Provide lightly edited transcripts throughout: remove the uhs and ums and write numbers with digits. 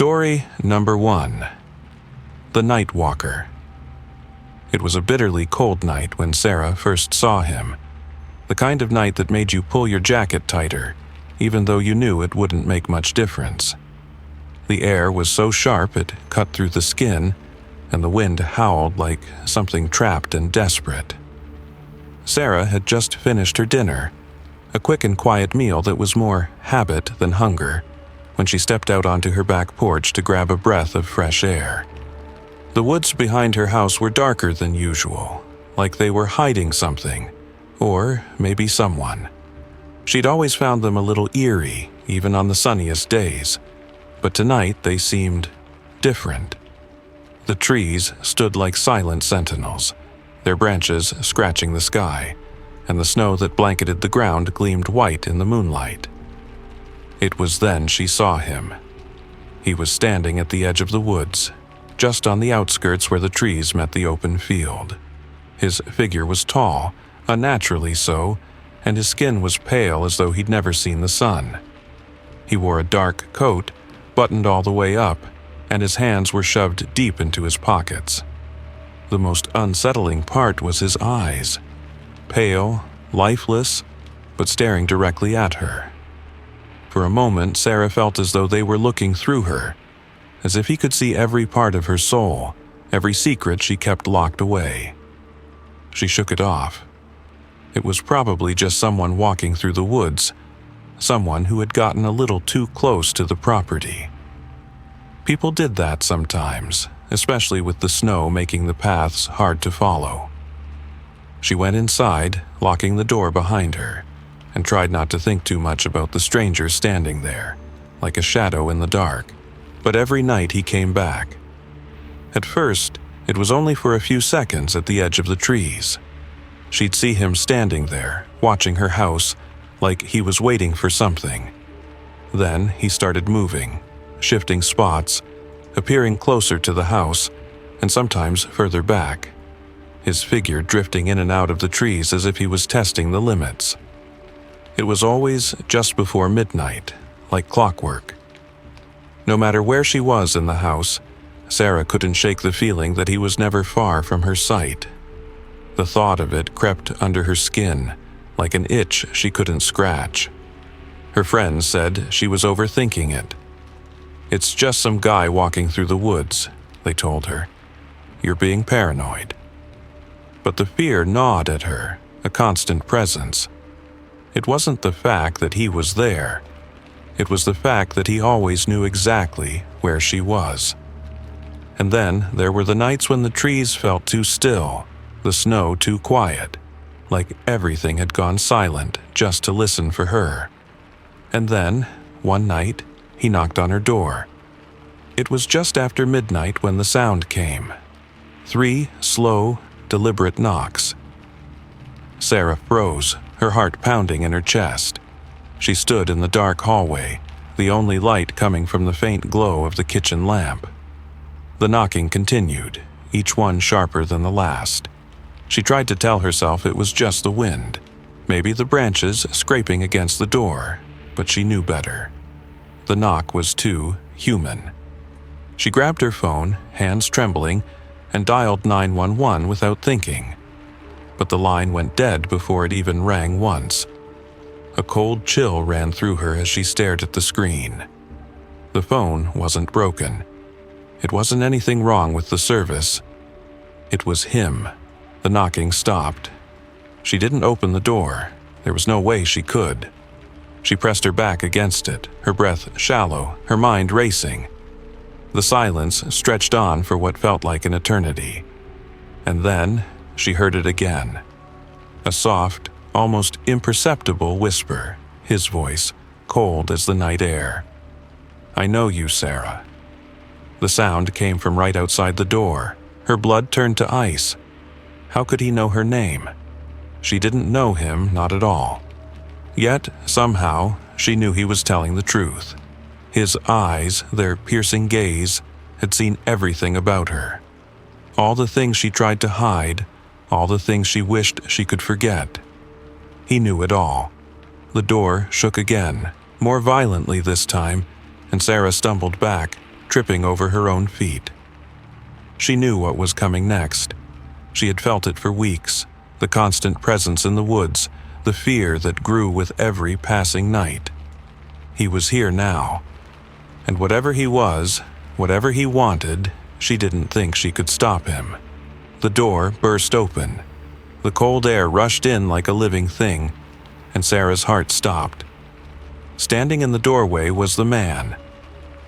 Story number 1. The Night Walker. It was a bitterly cold night when Sarah first saw him. The kind of night that made you pull your jacket tighter, even though you knew it wouldn't make much difference. The air was so sharp it cut through the skin, and the wind howled like something trapped and desperate. Sarah had just finished her dinner, a quick and quiet meal that was more habit than hunger, when she stepped out onto her back porch to grab a breath of fresh air. The woods behind her house were darker than usual, like they were hiding something, or maybe someone. She'd always found them a little eerie, even on the sunniest days, but tonight they seemed different. The trees stood like silent sentinels, their branches scratching the sky, and the snow that blanketed the ground gleamed white in the moonlight. It was then she saw him. He was standing at the edge of the woods, just on the outskirts where the trees met the open field. His figure was tall, unnaturally so, and his skin was pale as though he'd never seen the sun. He wore a dark coat, buttoned all the way up, and his hands were shoved deep into his pockets. The most unsettling part was his eyes. Pale, lifeless, but staring directly at her. For a moment, Sarah felt as though they were looking through her, as if he could see every part of her soul, every secret she kept locked away. She shook it off. It was probably just someone walking through the woods, someone who had gotten a little too close to the property. People did that sometimes, especially with the snow making the paths hard to follow. She went inside, locking the door behind her, and tried not to think too much about the stranger standing there, like a shadow in the dark. But every night he came back. At first, it was only for a few seconds at the edge of the trees. She'd see him standing there, watching her house, like he was waiting for something. Then he started moving, shifting spots, appearing closer to the house, and sometimes further back, his figure drifting in and out of the trees as if he was testing the limits. It was always just before midnight, like clockwork. No matter where she was in the house, Sarah couldn't shake the feeling that he was never far from her sight. The thought of it crept under her skin, like an itch she couldn't scratch. Her friends said she was overthinking it. "It's just some guy walking through the woods," they told her. "You're being paranoid." But the fear gnawed at her, a constant presence. It wasn't the fact that he was there. It was the fact that he always knew exactly where she was. And then there were the nights when the trees felt too still, the snow too quiet, like everything had gone silent just to listen for her. And then, one night, he knocked on her door. It was just after midnight when the sound came. 3 slow, deliberate knocks. Sarah froze, her heart pounding in her chest. She stood in the dark hallway, the only light coming from the faint glow of the kitchen lamp. The knocking continued, each one sharper than the last. She tried to tell herself it was just the wind, maybe the branches scraping against the door, but she knew better. The knock was too human. She grabbed her phone, hands trembling, and dialed 911 without thinking. But the line went dead before it even rang once. A cold chill ran through her as she stared at the screen. The phone wasn't broken. It wasn't anything wrong with the service. It was him. The knocking stopped. She didn't open the door. There was no way she could. She pressed her back against it, her breath shallow, her mind racing. The silence stretched on for what felt like an eternity. And then she heard it again. A soft, almost imperceptible whisper, his voice, cold as the night air. "I know you, Sarah." The sound came from right outside the door. Her blood turned to ice. How could he know her name? She didn't know him, not at all. Yet, somehow, she knew he was telling the truth. His eyes, their piercing gaze, had seen everything about her. All the things she tried to hide, all the things she wished she could forget. He knew it all. The door shook again, more violently this time, and Sarah stumbled back, tripping over her own feet. She knew what was coming next. She had felt it for weeks, the constant presence in the woods, the fear that grew with every passing night. He was here now. And whatever he was, whatever he wanted, she didn't think she could stop him. The door burst open. The cold air rushed in like a living thing, and Sarah's heart stopped. Standing in the doorway was the man.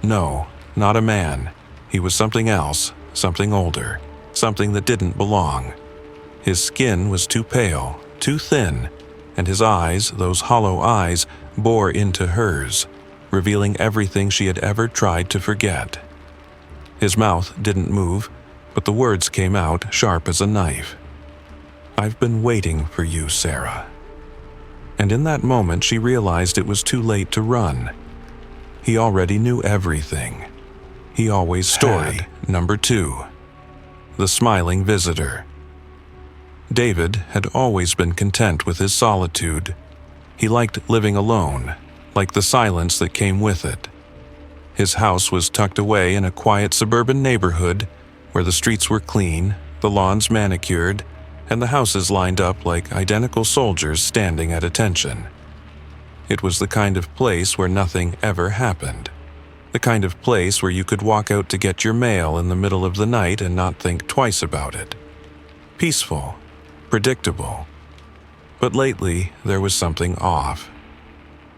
No, not a man. He was something else, something older, something that didn't belong. His skin was too pale, too thin, and his eyes, those hollow eyes, bore into hers, revealing everything she had ever tried to forget. His mouth didn't move, but the words came out sharp as a knife. "I've been waiting for you, Sarah." And in that moment she realized it was too late to run. He already knew everything. He always Story number 2. The Smiling Visitor. David had always been content with his solitude. He liked living alone, liked the silence that came with it. His house was tucked away in a quiet suburban neighborhood where the streets were clean, the lawns manicured, and the houses lined up like identical soldiers standing at attention. It was the kind of place where nothing ever happened. The kind of place where you could walk out to get your mail in the middle of the night and not think twice about it. Peaceful, predictable. But lately, there was something off.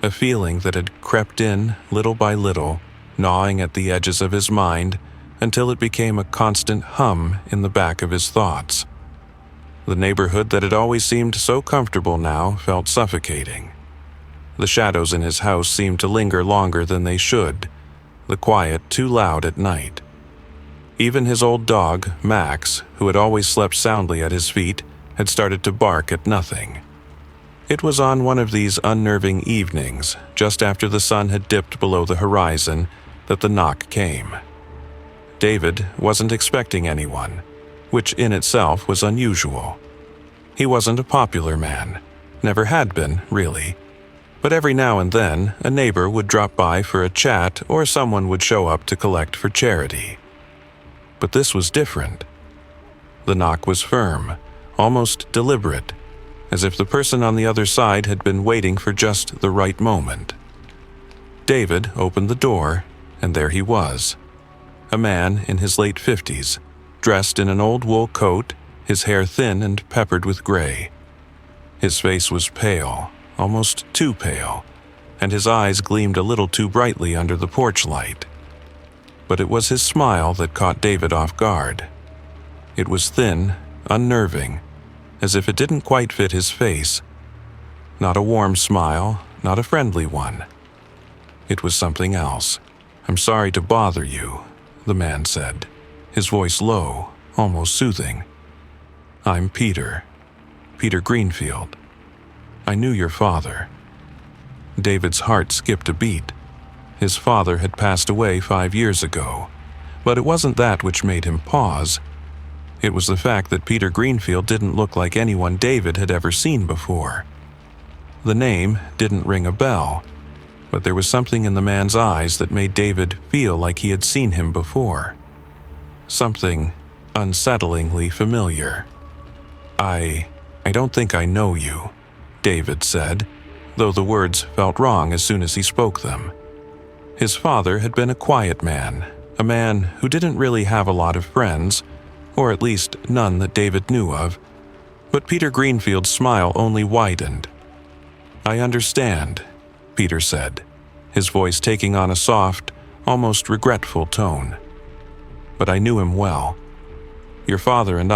A feeling that had crept in little by little, gnawing at the edges of his mind until it became a constant hum in the back of his thoughts. The neighborhood that had always seemed so comfortable now felt suffocating. The shadows in his house seemed to linger longer than they should, the quiet too loud at night. Even his old dog, Max, who had always slept soundly at his feet, had started to bark at nothing. It was on one of these unnerving evenings, just after the sun had dipped below the horizon, that the knock came. David wasn't expecting anyone, which in itself was unusual. He wasn't a popular man, never had been, really. But every now and then, a neighbor would drop by for a chat or someone would show up to collect for charity. But this was different. The knock was firm, almost deliberate, as if the person on the other side had been waiting for just the right moment. David opened the door, and there he was. A man in his late 50s, dressed in an old wool coat, his hair thin and peppered with gray. His face was pale, almost too pale, and his eyes gleamed a little too brightly under the porch light. But it was his smile that caught David off guard. It was thin, unnerving, as if it didn't quite fit his face. Not a warm smile, not a friendly one. It was something else. "I'm sorry to bother you," the man said, his voice low, almost soothing. "I'm Peter Greenfield. I knew your father." David's heart skipped a beat. His father had passed away 5 years ago, but it wasn't that which made him pause. It was the fact that Peter Greenfield didn't look like anyone David had ever seen before. The name didn't ring a bell, but there was something in the man's eyes that made David feel like he had seen him before. Something unsettlingly familiar. I don't think I know you," David said, though the words felt wrong as soon as he spoke them. His father had been a quiet man, a man who didn't really have a lot of friends, or at least none that David knew of. But Peter Greenfield's smile only widened. "I understand," Peter said, his voice taking on a soft, almost regretful tone. "But I knew him well. Your father and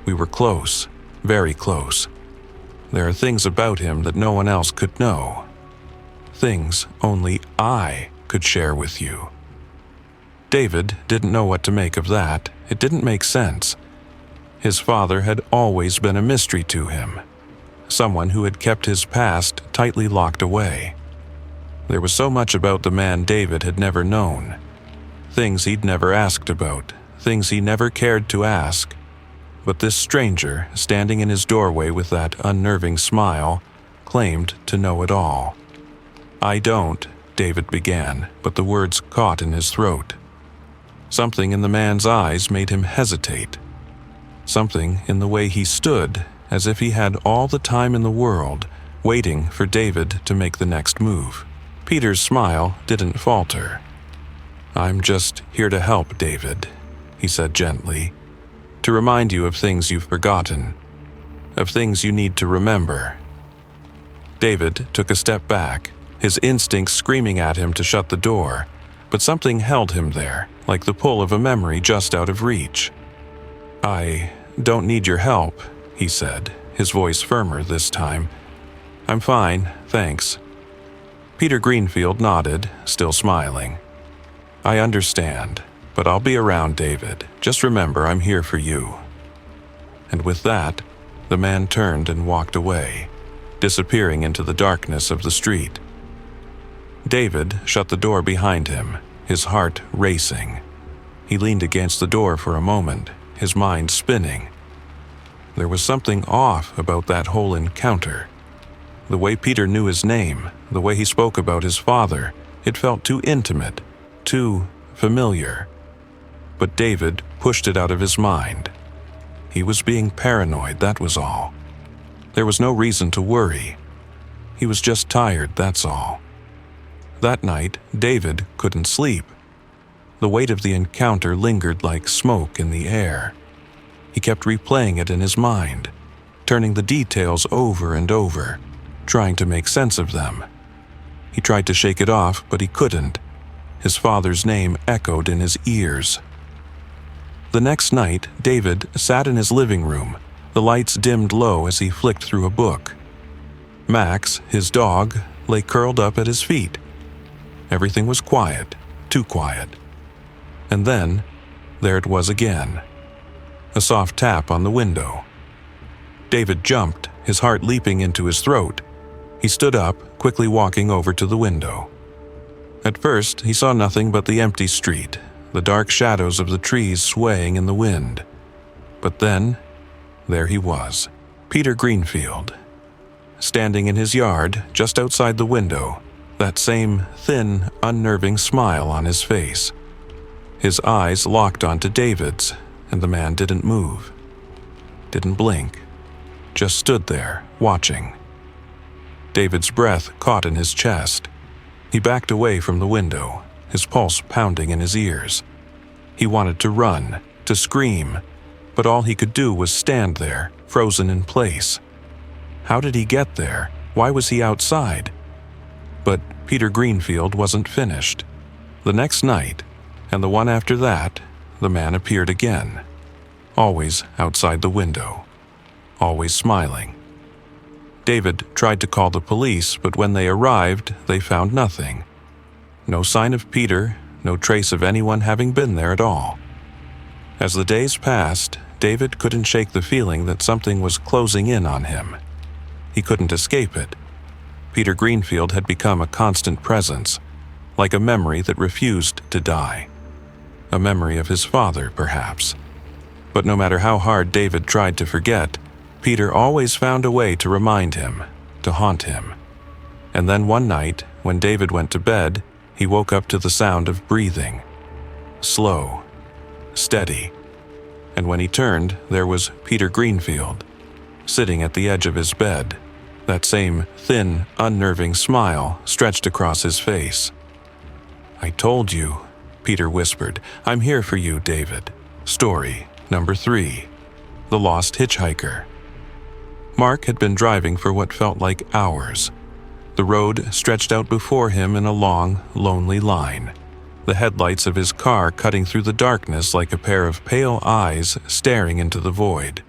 we were close, very close. There are things about him that no one else could know. Things only I could share with you." David didn't know what to make of that. It didn't make sense. His father had always been a mystery to him, someone who had kept his past tightly locked away. There was so much about the man David had never known. Things he'd never asked about, things he never cared to ask. But this stranger, standing in his doorway with that unnerving smile, claimed to know it all. "I don't," David began, but the words caught in his throat. Something in the man's eyes made him hesitate. Something in the way he stood, as if he had all the time in the world, waiting for David to make the next move. Peter's smile didn't falter. "I'm just here to help, David," he said gently, "to remind you of things you've forgotten, of things you need to remember." David took a step back, his instincts screaming at him to shut the door, but something held him there, like the pull of a memory just out of reach. "I don't need your help," he said, his voice firmer this time. "I'm fine, thanks." Peter Greenfield nodded, still smiling. "I understand, but I'll be around, David. Just remember, I'm here for you." And with that, the man turned and walked away, disappearing into the darkness of the street. David shut the door behind him, his heart racing. He leaned against the door for a moment, his mind spinning. There was something off about that whole encounter. The way Peter knew his name, the way he spoke about his father, it felt too intimate, too familiar. But David pushed it out of his mind. He was being paranoid, that was all. There was no reason to worry. He was just tired, that's all. That night, David couldn't sleep. The weight of the encounter lingered like smoke in the air. He kept replaying it in his mind, turning the details over and over, trying to make sense of them. He tried to shake it off, but he couldn't. His father's name echoed in his ears. The next night, David sat in his living room, the lights dimmed low as he flicked through a book. Max, his dog, lay curled up at his feet. Everything was quiet, too quiet. And then, there it was again. A soft tap on the window. David jumped, his heart leaping into his throat. He stood up, quickly walking over to the window. At first, he saw nothing but the empty street, the dark shadows of the trees swaying in the wind. But then, there he was, Peter Greenfield, standing in his yard just outside the window, that same thin, unnerving smile on his face. His eyes locked onto David's, and the man didn't move, didn't blink, just stood there, watching. David's breath caught in his chest. He backed away from the window, his pulse pounding in his ears. He wanted to run, to scream, but all he could do was stand there, frozen in place. How did he get there? Why was he outside? But Peter Greenfield wasn't finished. The next night, and the one after that, the man appeared again. Always outside the window. Always smiling. David tried to call the police, but when they arrived, they found nothing. No sign of Peter, no trace of anyone having been there at all. As the days passed, David couldn't shake the feeling that something was closing in on him. He couldn't escape it. Peter Greenfield had become a constant presence, like a memory that refused to die. A memory of his father, perhaps. But no matter how hard David tried to forget, Peter always found a way to remind him, to haunt him. And then one night, when David went to bed, he woke up to the sound of breathing. Slow, steady. And when he turned, there was Peter Greenfield, sitting at the edge of his bed, that same thin, unnerving smile stretched across his face. "I told you," Peter whispered. "I'm here for you, David." Story number 3. The Lost Hitchhiker. Mark had been driving for what felt like hours. The road stretched out before him in a long, lonely line, the headlights of his car cutting through the darkness like a pair of pale eyes staring into the void.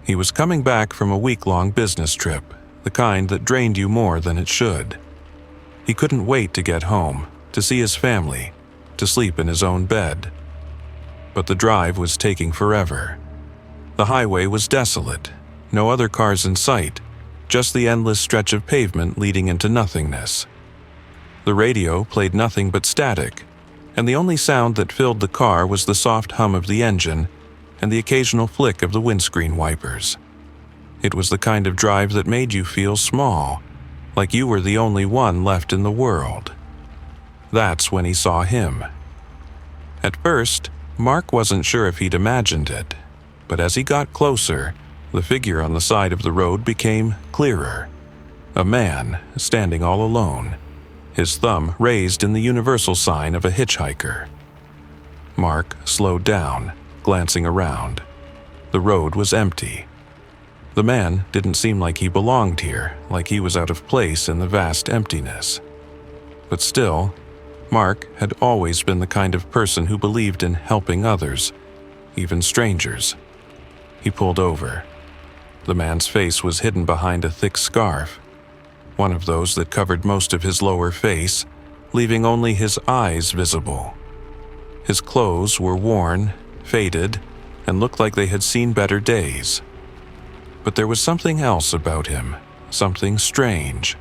He was coming back from a week-long business trip, the kind that drained you more than it should. He couldn't wait to get home, to see his family, to sleep in his own bed. But the drive was taking forever. The highway was desolate, no other cars in sight, just the endless stretch of pavement leading into nothingness. The radio played nothing but static, and the only sound that filled the car was the soft hum of the engine and the occasional flick of the windscreen wipers. It was the kind of drive that made you feel small, like you were the only one left in the world. That's when he saw him. At first, Mark wasn't sure if he'd imagined it, but as he got closer, the figure on the side of the road became clearer. A man standing all alone, his thumb raised in the universal sign of a hitchhiker. Mark slowed down, glancing around. The road was empty. The man didn't seem like he belonged here, like he was out of place in the vast emptiness. But still, Mark had always been the kind of person who believed in helping others, even strangers. He pulled over. The man's face was hidden behind a thick scarf, one of those that covered most of his lower face, leaving only his eyes visible. His clothes were worn, faded, and looked like they had seen better days. But there was something else about him, something strange.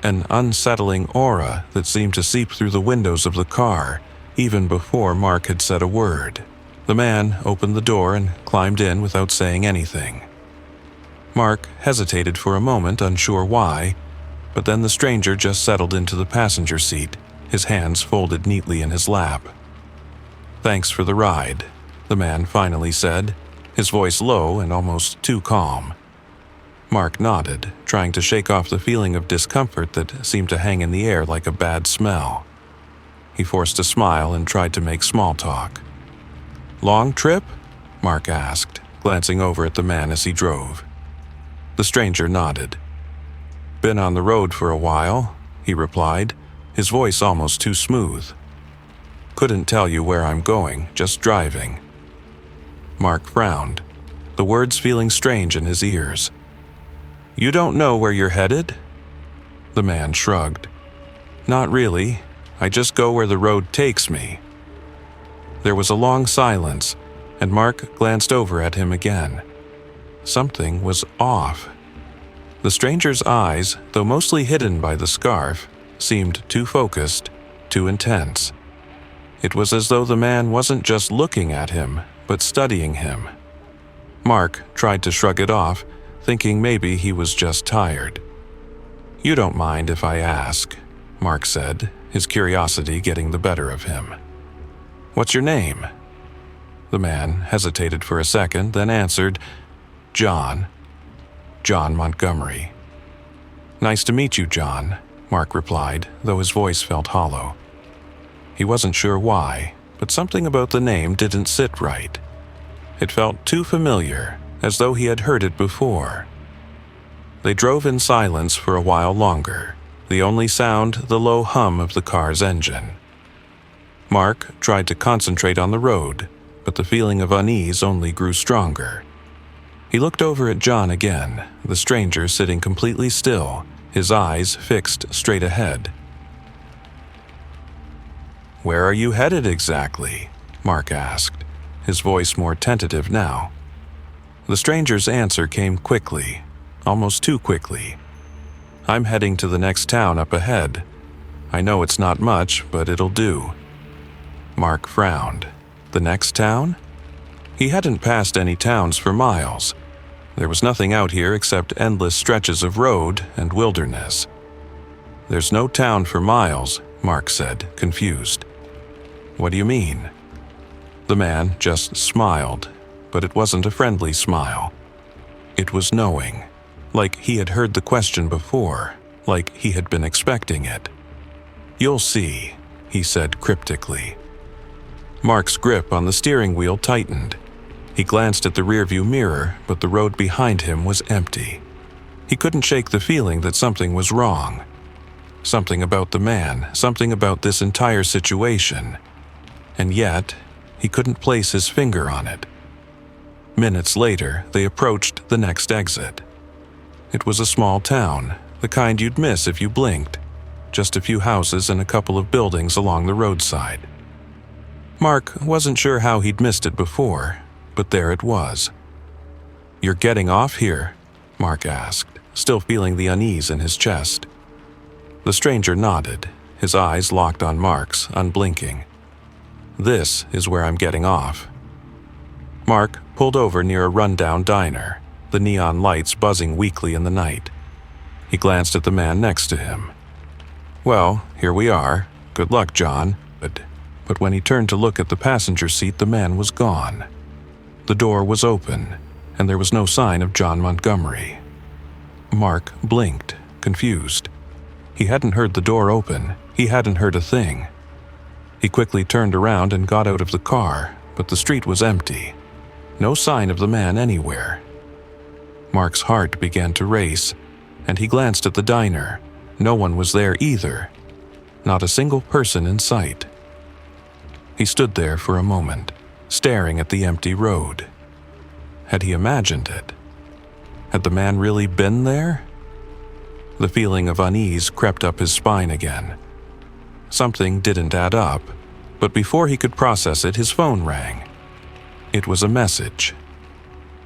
An unsettling aura that seemed to seep through the windows of the car, even before Mark had said a word. The man opened the door and climbed in without saying anything. Mark hesitated for a moment, unsure why, but then the stranger just settled into the passenger seat, his hands folded neatly in his lap. "Thanks for the ride," the man finally said, his voice low and almost too calm. Mark nodded, trying to shake off the feeling of discomfort that seemed to hang in the air like a bad smell. He forced a smile and tried to make small talk. "Long trip?" Mark asked, glancing over at the man as he drove. The stranger nodded. "Been on the road for a while," he replied, his voice almost too smooth. "Couldn't tell you where I'm going, just driving." Mark frowned, the words feeling strange in his ears. "You don't know where you're headed?" The man shrugged. "Not really. I just go where the road takes me." There was a long silence, and Mark glanced over at him again. Something was off. The stranger's eyes, though mostly hidden by the scarf, seemed too focused, too intense. It was as though the man wasn't just looking at him, but studying him. Mark tried to shrug it off, thinking maybe he was just tired. "You don't mind if I ask," Mark said, his curiosity getting the better of him. "What's your name?" The man hesitated for a second, then answered, "John. John Montgomery." "Nice to meet you, John," Mark replied, though his voice felt hollow. He wasn't sure why, but something about the name didn't sit right. It felt too familiar, as though he had heard it before. They drove in silence for a while longer, the only sound the low hum of the car's engine. Mark tried to concentrate on the road, but the feeling of unease only grew stronger. He looked over at John again, the stranger sitting completely still, his eyes fixed straight ahead. "Where are you headed exactly?" Mark asked, his voice more tentative now. The stranger's answer came quickly, almost too quickly. "I'm heading to the next town up ahead. I know it's not much, but it'll do." Mark frowned. The next town? He hadn't passed any towns for miles. There was nothing out here except endless stretches of road and wilderness. "There's no town for miles," Mark said, confused. "What do you mean?" The man just smiled, but it wasn't a friendly smile. It was knowing, like he had heard the question before, like he had been expecting it. "You'll see," he said cryptically. Mark's grip on the steering wheel tightened. He glanced at the rearview mirror, but the road behind him was empty. He couldn't shake the feeling that something was wrong. Something about the man, something about this entire situation. And yet, he couldn't place his finger on it. Minutes later, they approached the next exit. It was a small town, the kind you'd miss if you blinked. Just a few houses and a couple of buildings along the roadside. Mark wasn't sure how he'd missed it before, but there it was. "You're getting off here?" Mark asked, still feeling the unease in his chest. The stranger nodded, his eyes locked on Mark's, unblinking. "This is where I'm getting off." Mark pulled over near a rundown diner, the neon lights buzzing weakly in the night. He glanced at the man next to him. "Well, here we are. Good luck, John. But but when he turned to look at the passenger seat, the man was gone. The door was open, and there was no sign of John Montgomery. Mark blinked, confused. He hadn't heard the door open. He hadn't heard a thing. He quickly turned around and got out of the car, but the street was empty. No sign of the man anywhere. Mark's heart began to race, and he glanced at the diner. No one was there either. Not a single person in sight. He stood there for a moment, staring at the empty road. Had he imagined it? Had the man really been there? The feeling of unease crept up his spine again. Something didn't add up, but before he could process it, his phone rang. It was a message.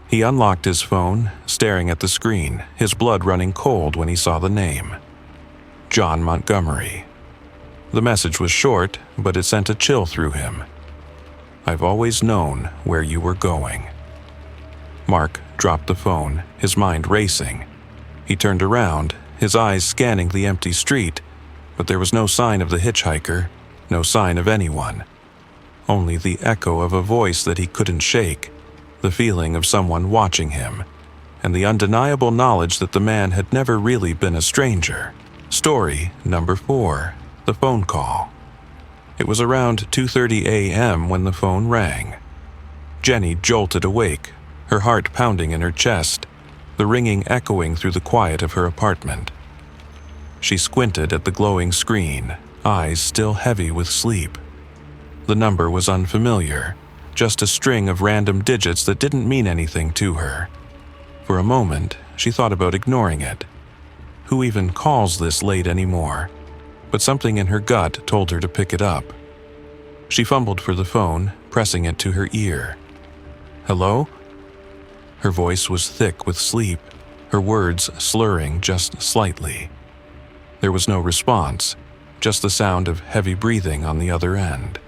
He unlocked his phone, staring at the screen, his blood running cold when he saw the name. John Montgomery. The message was short, but it sent a chill through him. "I've always known where you were going." Mark dropped the phone, his mind racing. He turned around, his eyes scanning the empty street, but there was no sign of the hitchhiker, no sign of anyone. Only the echo of a voice that he couldn't shake, the feeling of someone watching him, and the undeniable knowledge that the man had never really been a stranger. Story number 4, the phone call. It was around 2:30 a.m. when the phone rang. Jenny jolted awake, her heart pounding in her chest, the ringing echoing through the quiet of her apartment. She squinted at the glowing screen, eyes still heavy with sleep. The number was unfamiliar, just a string of random digits that didn't mean anything to her. For a moment, she thought about ignoring it. Who even calls this late anymore? But something in her gut told her to pick it up. She fumbled for the phone, pressing it to her ear. "Hello?" Her voice was thick with sleep, her words slurring just slightly. There was no response, just the sound of heavy breathing on the other end.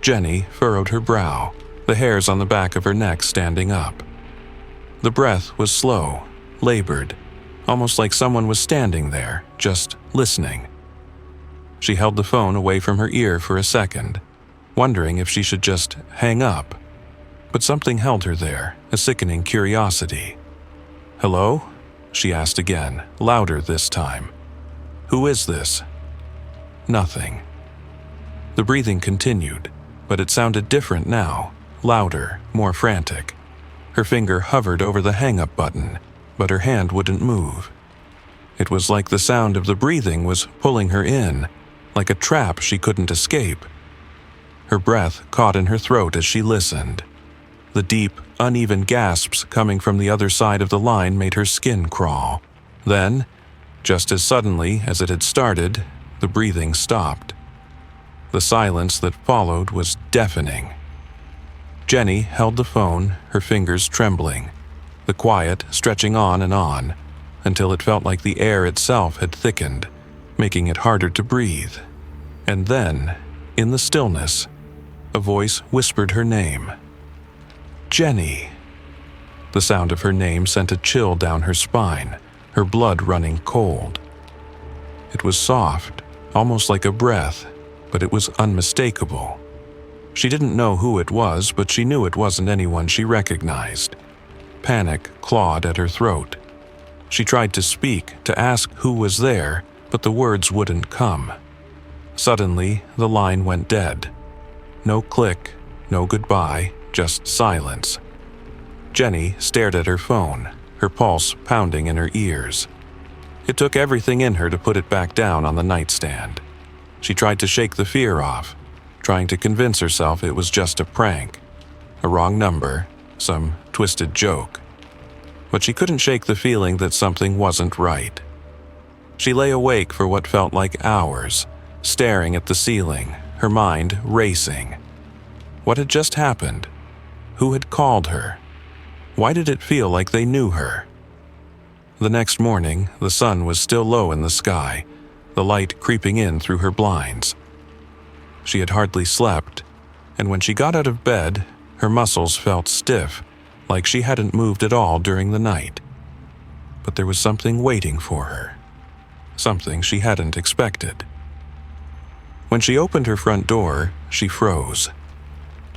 Jenny furrowed her brow, the hairs on the back of her neck standing up. The breath was slow, labored, almost like someone was standing there, just listening. She held the phone away from her ear for a second, wondering if she should just hang up. But something held her there, a sickening curiosity. "Hello?" she asked again, louder this time. "Who is this?" Nothing. The breathing continued, but it sounded different now, louder, more frantic. Her finger hovered over the hang-up button, but her hand wouldn't move. It was like the sound of the breathing was pulling her in, like a trap she couldn't escape. Her breath caught in her throat as she listened. The deep, uneven gasps coming from the other side of the line made her skin crawl. Then, just as suddenly as it had started, the breathing stopped. The silence that followed was deafening. Jenny held the phone, her fingers trembling, the quiet stretching on, until it felt like the air itself had thickened, making it harder to breathe. And then, in the stillness, a voice whispered her name. "Jenny." The sound of her name sent a chill down her spine, her blood running cold. It was soft, almost like a breath, but it was unmistakable. She didn't know who it was, but she knew it wasn't anyone she recognized. Panic clawed at her throat. She tried to speak, to ask who was there, but the words wouldn't come. Suddenly, the line went dead. No click, no goodbye, just silence. Jenny stared at her phone, her pulse pounding in her ears. It took everything in her to put it back down on the nightstand. She tried to shake the fear off, trying to convince herself it was just a prank, a wrong number, some twisted joke. But she couldn't shake the feeling that something wasn't right. She lay awake for what felt like hours, staring at the ceiling, her mind racing. What had just happened? Who had called her? Why did it feel like they knew her? The next morning, the sun was still low in the sky, the light creeping in through her blinds. She had hardly slept, and when she got out of bed, her muscles felt stiff, like she hadn't moved at all during the night. But there was something waiting for her, something she hadn't expected. When she opened her front door, she froze.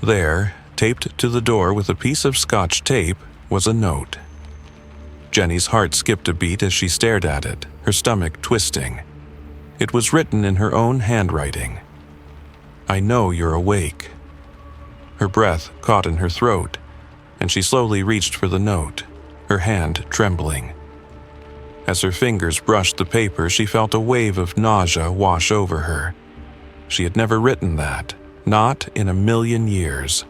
There, taped to the door with a piece of Scotch tape, was a note. Jenny's heart skipped a beat as she stared at it, her stomach twisting. It was written in her own handwriting. "I know you're awake." Her breath caught in her throat, and she slowly reached for the note, her hand trembling. As her fingers brushed the paper, she felt a wave of nausea wash over her. She had never written that, not in a million years.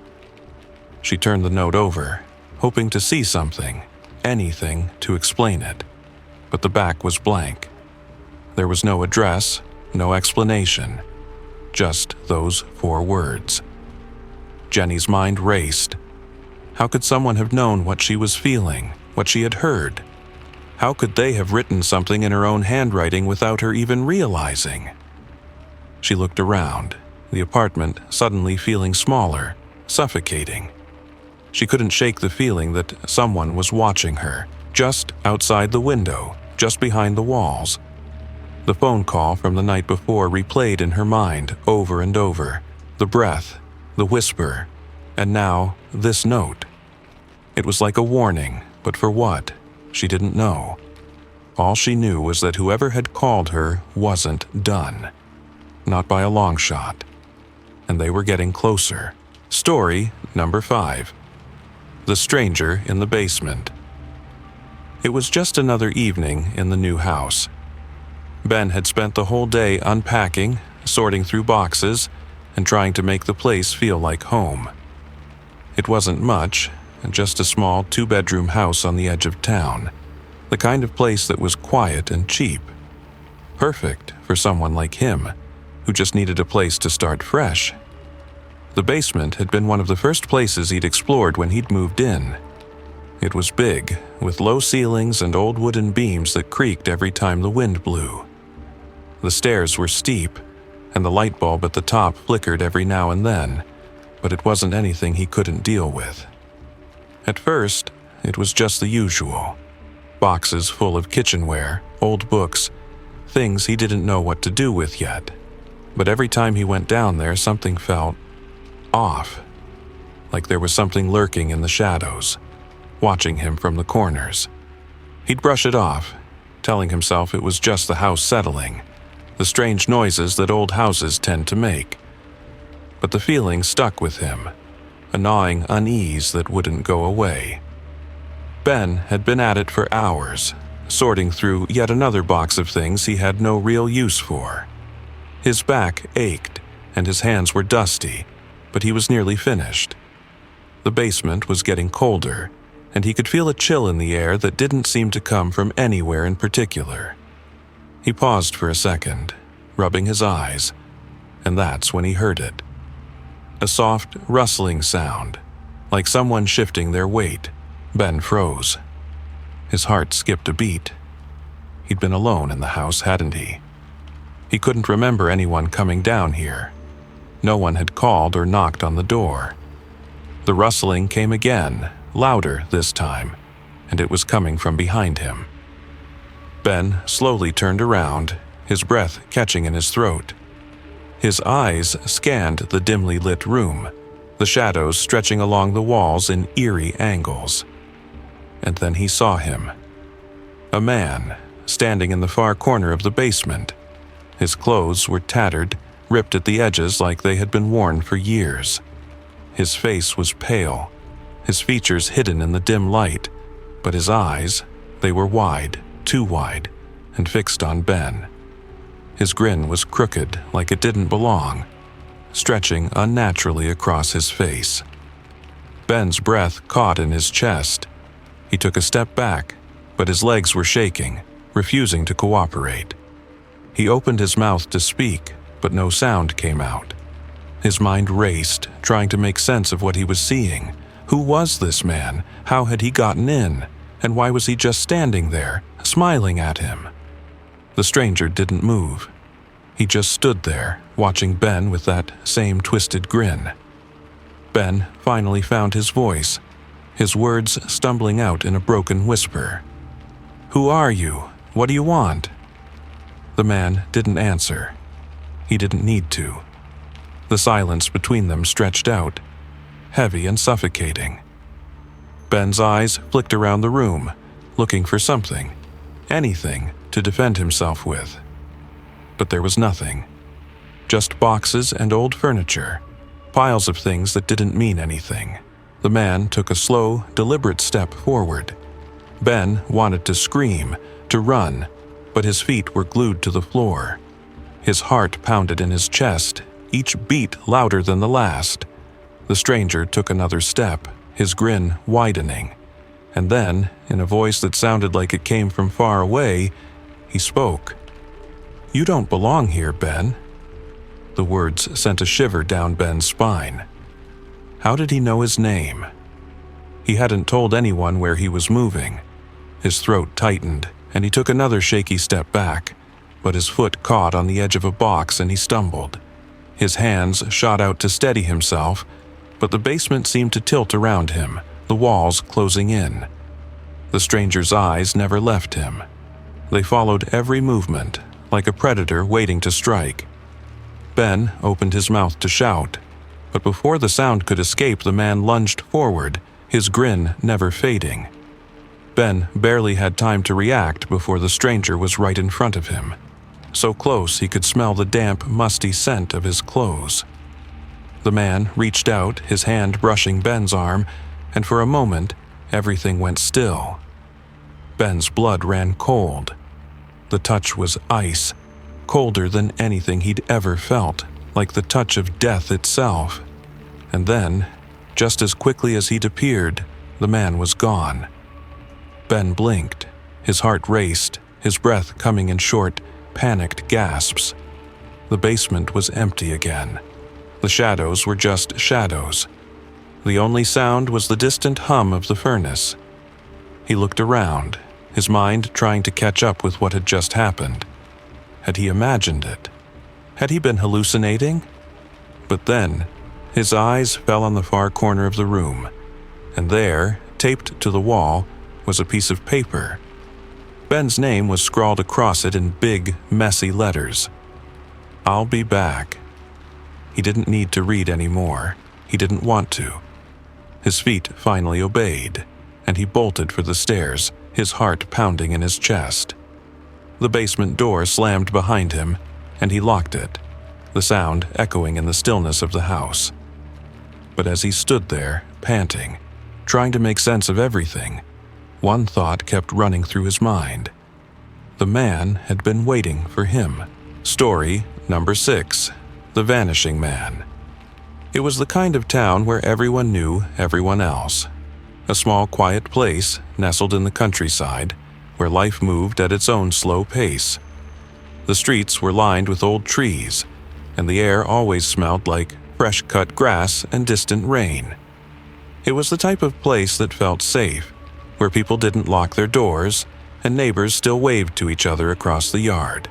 She turned the note over, hoping to see something, anything to explain it, but the back was blank. There was no address, no explanation, just those 4 words. Jenny's mind raced. How could someone have known what she was feeling, what she had heard? How could they have written something in her own handwriting without her even realizing? She looked around, the apartment suddenly feeling smaller, suffocating. She couldn't shake the feeling that someone was watching her, just outside the window, just behind the walls. The phone call from the night before replayed in her mind over and over, the breath, the whisper, and now this note. It was like a warning, but for what? She didn't know. All she knew was that whoever had called her wasn't done. Not by a long shot. And they were getting closer. Story number 5. The Stranger in the Basement. It was just another evening in the new house. Ben had spent the whole day unpacking, sorting through boxes, and trying to make the place feel like home. It wasn't much, just a small 2-bedroom house on the edge of town, the kind of place that was quiet and cheap. Perfect for someone like him, who just needed a place to start fresh. The basement had been one of the first places he'd explored when he'd moved in. It was big, with low ceilings and old wooden beams that creaked every time the wind blew. The stairs were steep, and the light bulb at the top flickered every now and then, but it wasn't anything he couldn't deal with. At first, it was just the usual. Boxes full of kitchenware, old books, things he didn't know what to do with yet. But every time he went down there, something felt off, like there was something lurking in the shadows, watching him from the corners. He'd brush it off, telling himself it was just the house settling, the strange noises that old houses tend to make. But the feeling stuck with him, a gnawing unease that wouldn't go away. Ben had been at it for hours, sorting through yet another box of things he had no real use for. His back ached, and his hands were dusty, but he was nearly finished. The basement was getting colder, and he could feel a chill in the air that didn't seem to come from anywhere in particular. He paused for a second, rubbing his eyes, and that's when he heard it. A soft, rustling sound, like someone shifting their weight. Ben froze. His heart skipped a beat. He'd been alone in the house, hadn't he? He couldn't remember anyone coming down here. No one had called or knocked on the door. The rustling came again, louder this time, and it was coming from behind him. Ben slowly turned around, his breath catching in his throat. His eyes scanned the dimly lit room, the shadows stretching along the walls in eerie angles. And then he saw him. A man, standing in the far corner of the basement. His clothes were tattered, ripped at the edges like they had been worn for years. His face was pale, his features hidden in the dim light, but his eyes, they were wide, too wide, and fixed on Ben. His grin was crooked like it didn't belong, stretching unnaturally across his face. Ben's breath caught in his chest. He took a step back, but his legs were shaking, refusing to cooperate. He opened his mouth to speak, but no sound came out. His mind raced, trying to make sense of what he was seeing. Who was this man? How had he gotten in? And why was he just standing there, smiling at him? The stranger didn't move. He just stood there, watching Ben with that same twisted grin. Ben finally found his voice, his words stumbling out in a broken whisper. "Who are you? What do you want?" The man didn't answer. He didn't need to. The silence between them stretched out, heavy and suffocating. Ben's eyes flicked around the room, looking for something, anything, to defend himself with. But there was nothing. Just boxes and old furniture, piles of things that didn't mean anything. The man took a slow, deliberate step forward. Ben wanted to scream, to run, but his feet were glued to the floor. His heart pounded in his chest, each beat louder than the last. The stranger took another step, his grin widening. And then, in a voice that sounded like it came from far away, he spoke. "You don't belong here, Ben." The words sent a shiver down Ben's spine. How did he know his name? He hadn't told anyone where he was moving. His throat tightened, and he took another shaky step back, but his foot caught on the edge of a box and he stumbled. His hands shot out to steady himself, but the basement seemed to tilt around him, the walls closing in. The stranger's eyes never left him. They followed every movement, like a predator waiting to strike. Ben opened his mouth to shout, but before the sound could escape, the man lunged forward, his grin never fading. Ben barely had time to react before the stranger was right in front of him, so close he could smell the damp, musty scent of his clothes. The man reached out, his hand brushing Ben's arm, and for a moment, everything went still. Ben's blood ran cold. The touch was ice, colder than anything he'd ever felt, like the touch of death itself. And then, just as quickly as he'd appeared, the man was gone. Ben blinked. His heart raced, his breath coming in short, panicked gasps. The basement was empty again. The shadows were just shadows. The only sound was the distant hum of the furnace. He looked around, his mind trying to catch up with what had just happened. Had he imagined it? Had he been hallucinating? But then, his eyes fell on the far corner of the room, and there, taped to the wall, was a piece of paper. Ben's name was scrawled across it in big, messy letters. "I'll be back." He didn't need to read any more. He didn't want to. His feet finally obeyed, and he bolted for the stairs, his heart pounding in his chest. The basement door slammed behind him, and he locked it, the sound echoing in the stillness of the house. But as he stood there, panting, trying to make sense of everything, one thought kept running through his mind. The man had been waiting for him. Story number 6, The Vanishing Man. It was the kind of town where everyone knew everyone else. A small, quiet place nestled in the countryside, where life moved at its own slow pace. The streets were lined with old trees, and the air always smelled like fresh-cut grass and distant rain. It was the type of place that felt safe, where people didn't lock their doors, and neighbors still waved to each other across the yard.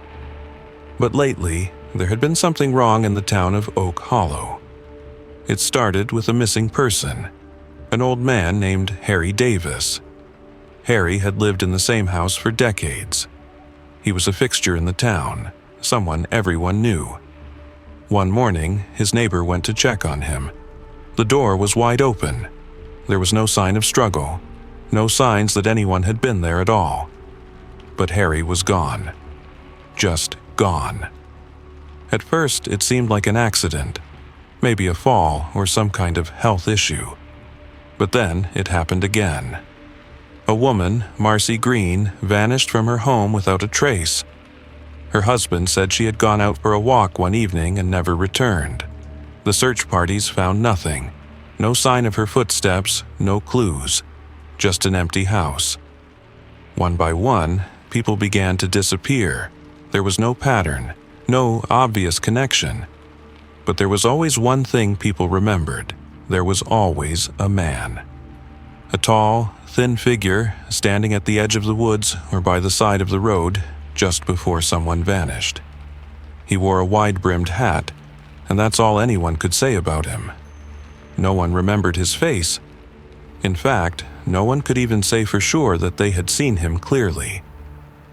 But lately, there had been something wrong in the town of Oak Hollow. It started with a missing person, an old man named Harry Davis. Harry had lived in the same house for decades. He was a fixture in the town, someone everyone knew. One morning, his neighbor went to check on him. The door was wide open. There was no sign of struggle, no signs that anyone had been there at all. But Harry was gone. Just gone. At first, it seemed like an accident, maybe a fall or some kind of health issue. But then it happened again. A woman, Marcy Green, vanished from her home without a trace. Her husband said she had gone out for a walk one evening and never returned. The search parties found nothing. No sign of her footsteps, no clues. Just an empty house. One by one, people began to disappear. There was no pattern, no obvious connection. But there was always one thing people remembered. There was always a man. A tall, thin figure standing at the edge of the woods or by the side of the road just before someone vanished. He wore a wide-brimmed hat, and that's all anyone could say about him. No one remembered his face. In fact, no one could even say for sure that they had seen him clearly.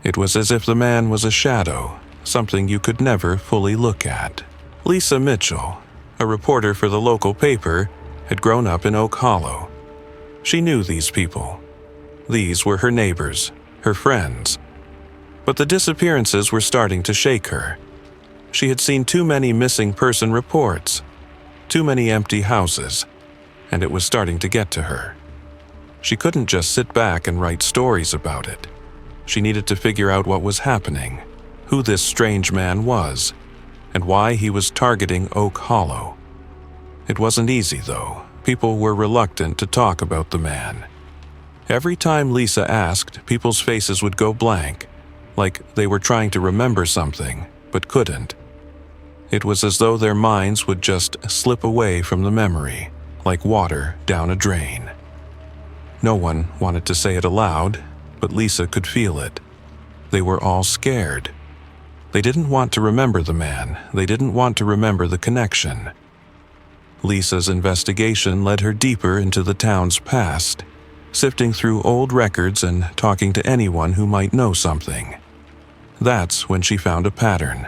It was as if the man was a shadow, something you could never fully look at. Lisa Mitchell, a reporter for the local paper, had grown up in Oak Hollow. She knew these people. These were her neighbors, her friends. But the disappearances were starting to shake her. She had seen too many missing person reports, too many empty houses, and it was starting to get to her. She couldn't just sit back and write stories about it. She needed to figure out what was happening, who this strange man was, and why he was targeting Oak Hollow. It wasn't easy, though. People were reluctant to talk about the man. Every time Lisa asked, people's faces would go blank, like they were trying to remember something, but couldn't. It was as though their minds would just slip away from the memory, like water down a drain. No one wanted to say it aloud, but Lisa could feel it. They were all scared. They didn't want to remember the man. They didn't want to remember the connection. Lisa's investigation led her deeper into the town's past, sifting through old records and talking to anyone who might know something. That's when she found a pattern.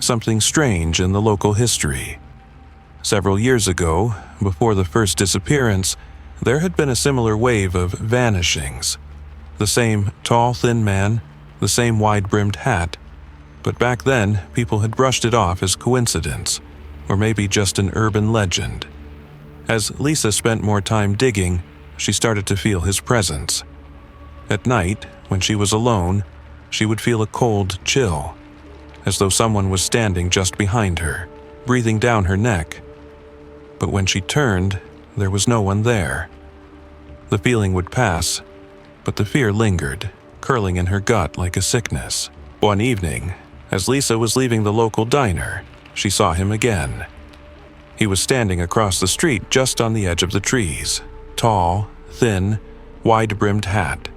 Something strange in the local history. Several years ago, before the first disappearance, there had been a similar wave of vanishings. The same tall, thin man, the same wide-brimmed hat, but back then people had brushed it off as coincidence, or maybe just an urban legend. As Lisa spent more time digging, she started to feel his presence. At night, when she was alone, she would feel a cold chill, as though someone was standing just behind her, breathing down her neck. But when she turned, there was no one there. The feeling would pass, but the fear lingered, curling in her gut like a sickness. One evening, as Lisa was leaving the local diner, she saw him again. He was standing across the street just on the edge of the trees, tall, thin, wide-brimmed hat.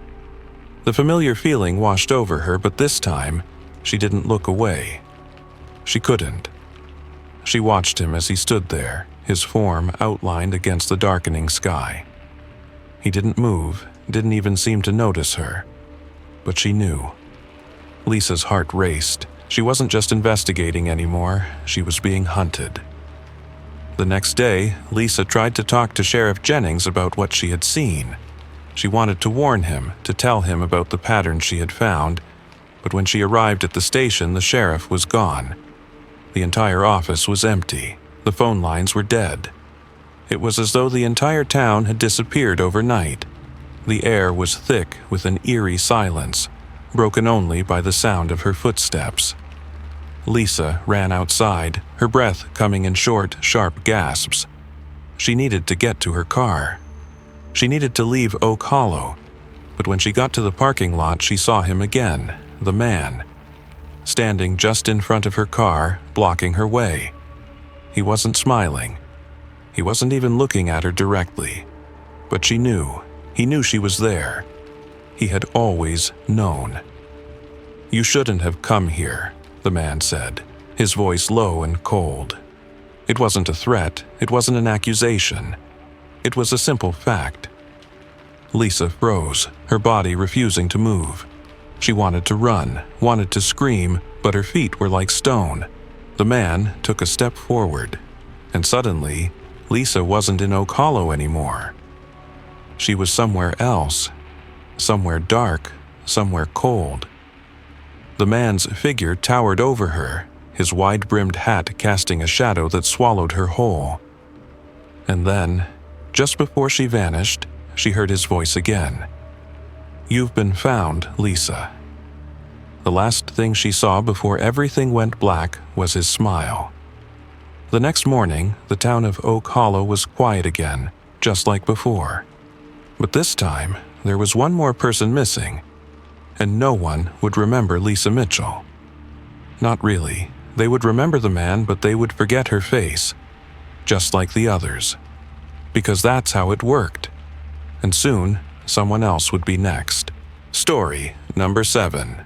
The familiar feeling washed over her, but this time, she didn't look away. She couldn't. She watched him as he stood there, his form outlined against the darkening sky. He didn't move, didn't even seem to notice her. But she knew. Lisa's heart raced. She wasn't just investigating anymore, she was being hunted. The next day, Lisa tried to talk to Sheriff Jennings about what she had seen. She wanted to warn him, to tell him about the pattern she had found, but when she arrived at the station, the sheriff was gone. The entire office was empty. The phone lines were dead. It was as though the entire town had disappeared overnight. The air was thick with an eerie silence, broken only by the sound of her footsteps. Lisa ran outside, her breath coming in short, sharp gasps. She needed to get to her car. She needed to leave Oak Hollow, but when she got to the parking lot, she saw him again, the man, standing just in front of her car, blocking her way. He wasn't smiling. He wasn't even looking at her directly, but she knew. He knew she was there. He had always known. "You shouldn't have come here," the man said, his voice low and cold. It wasn't a threat, it wasn't an accusation. It was a simple fact. Lisa froze, her body refusing to move. She wanted to run, wanted to scream, but her feet were like stone. The man took a step forward, and suddenly, Lisa wasn't in Oak Hollow anymore. She was somewhere else, somewhere dark, somewhere cold. The man's figure towered over her, his wide-brimmed hat casting a shadow that swallowed her whole. And then, just before she vanished, she heard his voice again. "You've been found, Lisa." The last thing she saw before everything went black was his smile. The next morning, the town of Oak Hollow was quiet again, just like before. But this time, there was one more person missing, and no one would remember Lisa Mitchell. Not really. They would remember the man, but they would forget her face, just like the others. Because that's how it worked. And soon, someone else would be next. Story number 7.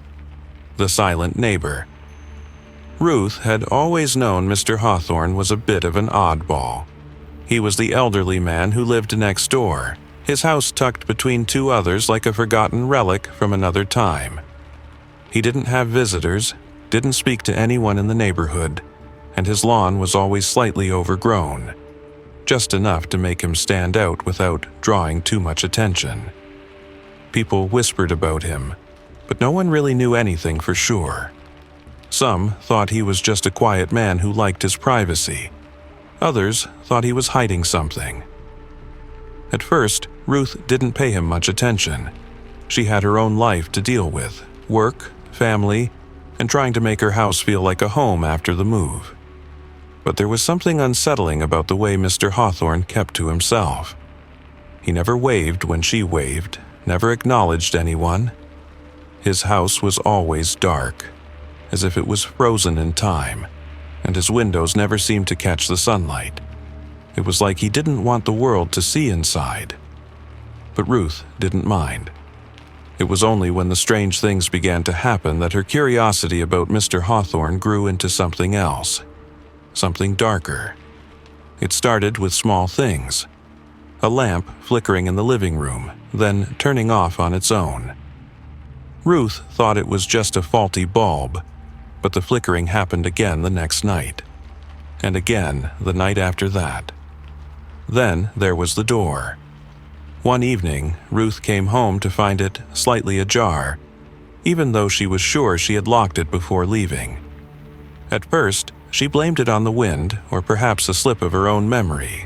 The Silent Neighbor. Ruth had always known Mr. Hawthorne was a bit of an oddball. He was the elderly man who lived next door, his house tucked between two others like a forgotten relic from another time. He didn't have visitors, didn't speak to anyone in the neighborhood, and his lawn was always slightly overgrown, just enough to make him stand out without drawing too much attention. People whispered about him, but no one really knew anything for sure. Some thought he was just a quiet man who liked his privacy. Others thought he was hiding something. At first, Ruth didn't pay him much attention. She had her own life to deal with, work, family, and trying to make her house feel like a home after the move. But there was something unsettling about the way Mr. Hawthorne kept to himself. He never waved when she waved, never acknowledged anyone. His house was always dark, as if it was frozen in time, and his windows never seemed to catch the sunlight. It was like he didn't want the world to see inside. But Ruth didn't mind. It was only when the strange things began to happen that her curiosity about Mr. Hawthorne grew into something else, something darker. It started with small things. A lamp flickering in the living room, then turning off on its own. Ruth thought it was just a faulty bulb, but the flickering happened again the next night, and again the night after that. Then there was the door. One evening, Ruth came home to find it slightly ajar, even though she was sure she had locked it before leaving. At first, she blamed it on the wind or perhaps a slip of her own memory.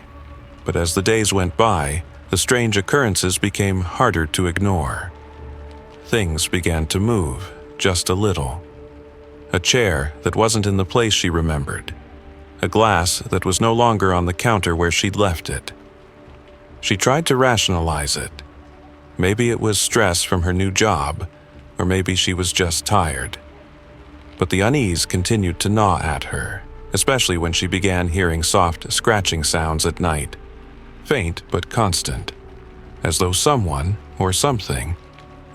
But as the days went by, the strange occurrences became harder to ignore. Things began to move, just a little. A chair that wasn't in the place she remembered. A glass that was no longer on the counter where she'd left it. She tried to rationalize it. Maybe it was stress from her new job, or maybe she was just tired. But the unease continued to gnaw at her, especially when she began hearing soft scratching sounds at night. Faint but constant, as though someone, or something,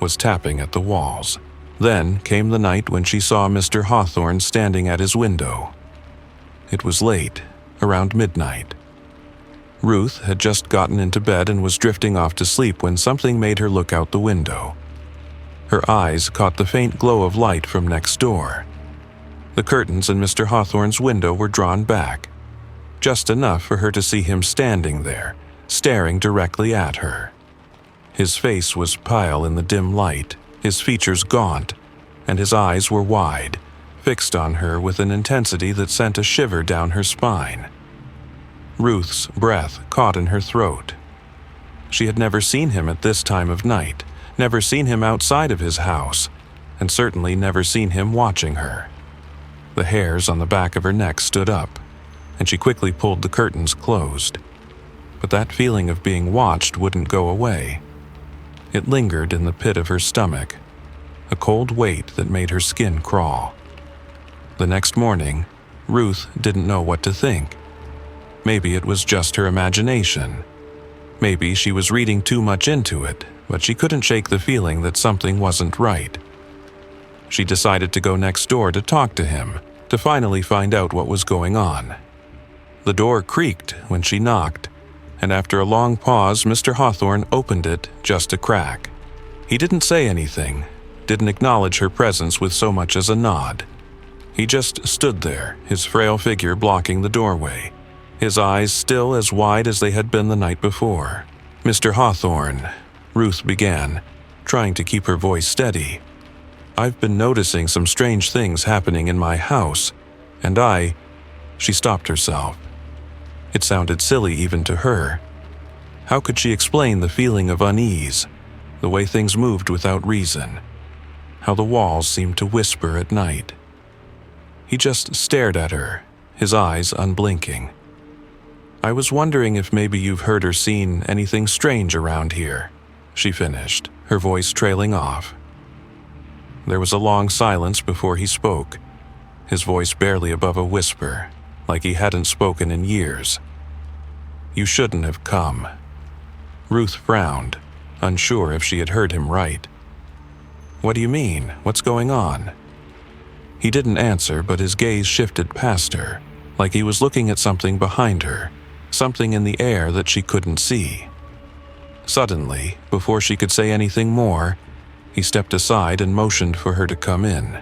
was tapping at the walls. Then came the night when she saw Mr. Hawthorne standing at his window. It was late, around midnight. Ruth had just gotten into bed and was drifting off to sleep when something made her look out the window. Her eyes caught the faint glow of light from next door. The curtains in Mr. Hawthorne's window were drawn back, just enough for her to see him standing there, staring directly at her. His face was pale in the dim light, his features gaunt, and his eyes were wide, fixed on her with an intensity that sent a shiver down her spine. Ruth's breath caught in her throat. She had never seen him at this time of night, never seen him outside of his house, and certainly never seen him watching her. The hairs on the back of her neck stood up, and she quickly pulled the curtains closed. But that feeling of being watched wouldn't go away. It lingered in the pit of her stomach, a cold weight that made her skin crawl. The next morning, Ruth didn't know what to think. Maybe it was just her imagination. Maybe she was reading too much into it, but she couldn't shake the feeling that something wasn't right. She decided to go next door to talk to him, to finally find out what was going on. The door creaked when she knocked, and after a long pause, Mr. Hawthorne opened it just a crack. He didn't say anything, didn't acknowledge her presence with so much as a nod. He just stood there, his frail figure blocking the doorway, his eyes still as wide as they had been the night before. "Mr. Hawthorne," Ruth began, trying to keep her voice steady. "I've been noticing some strange things happening in my house, and She stopped herself. It sounded silly even to her. How could she explain the feeling of unease, the way things moved without reason, how the walls seemed to whisper at night? He just stared at her, his eyes unblinking. "I was wondering if maybe you've heard or seen anything strange around here," she finished, her voice trailing off. There was a long silence before he spoke, his voice barely above a whisper, like he hadn't spoken in years. "You shouldn't have come." Ruth frowned, unsure if she had heard him right. "What do you mean? What's going on?" He didn't answer, but his gaze shifted past her, like he was looking at something behind her, something in the air that she couldn't see. Suddenly, before she could say anything more, he stepped aside and motioned for her to come in.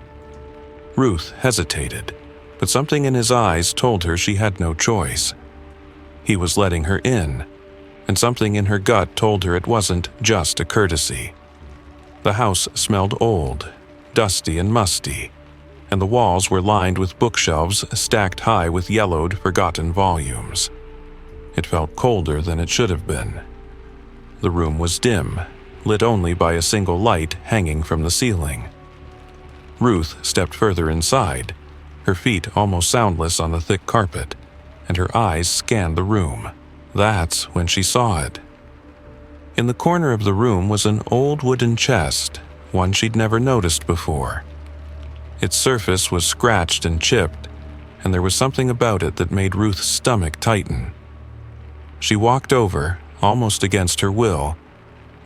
Ruth hesitated, but something in his eyes told her she had no choice. He was letting her in, and something in her gut told her it wasn't just a courtesy. The house smelled old, dusty and musty, and the walls were lined with bookshelves stacked high with yellowed, forgotten volumes. It felt colder than it should have been. The room was dim, lit only by a single light hanging from the ceiling. Ruth stepped further inside, her feet almost soundless on the thick carpet, and her eyes scanned the room. That's when she saw it. In the corner of the room was an old wooden chest, one she'd never noticed before. Its surface was scratched and chipped, and there was something about it that made Ruth's stomach tighten. She walked over, almost against her will,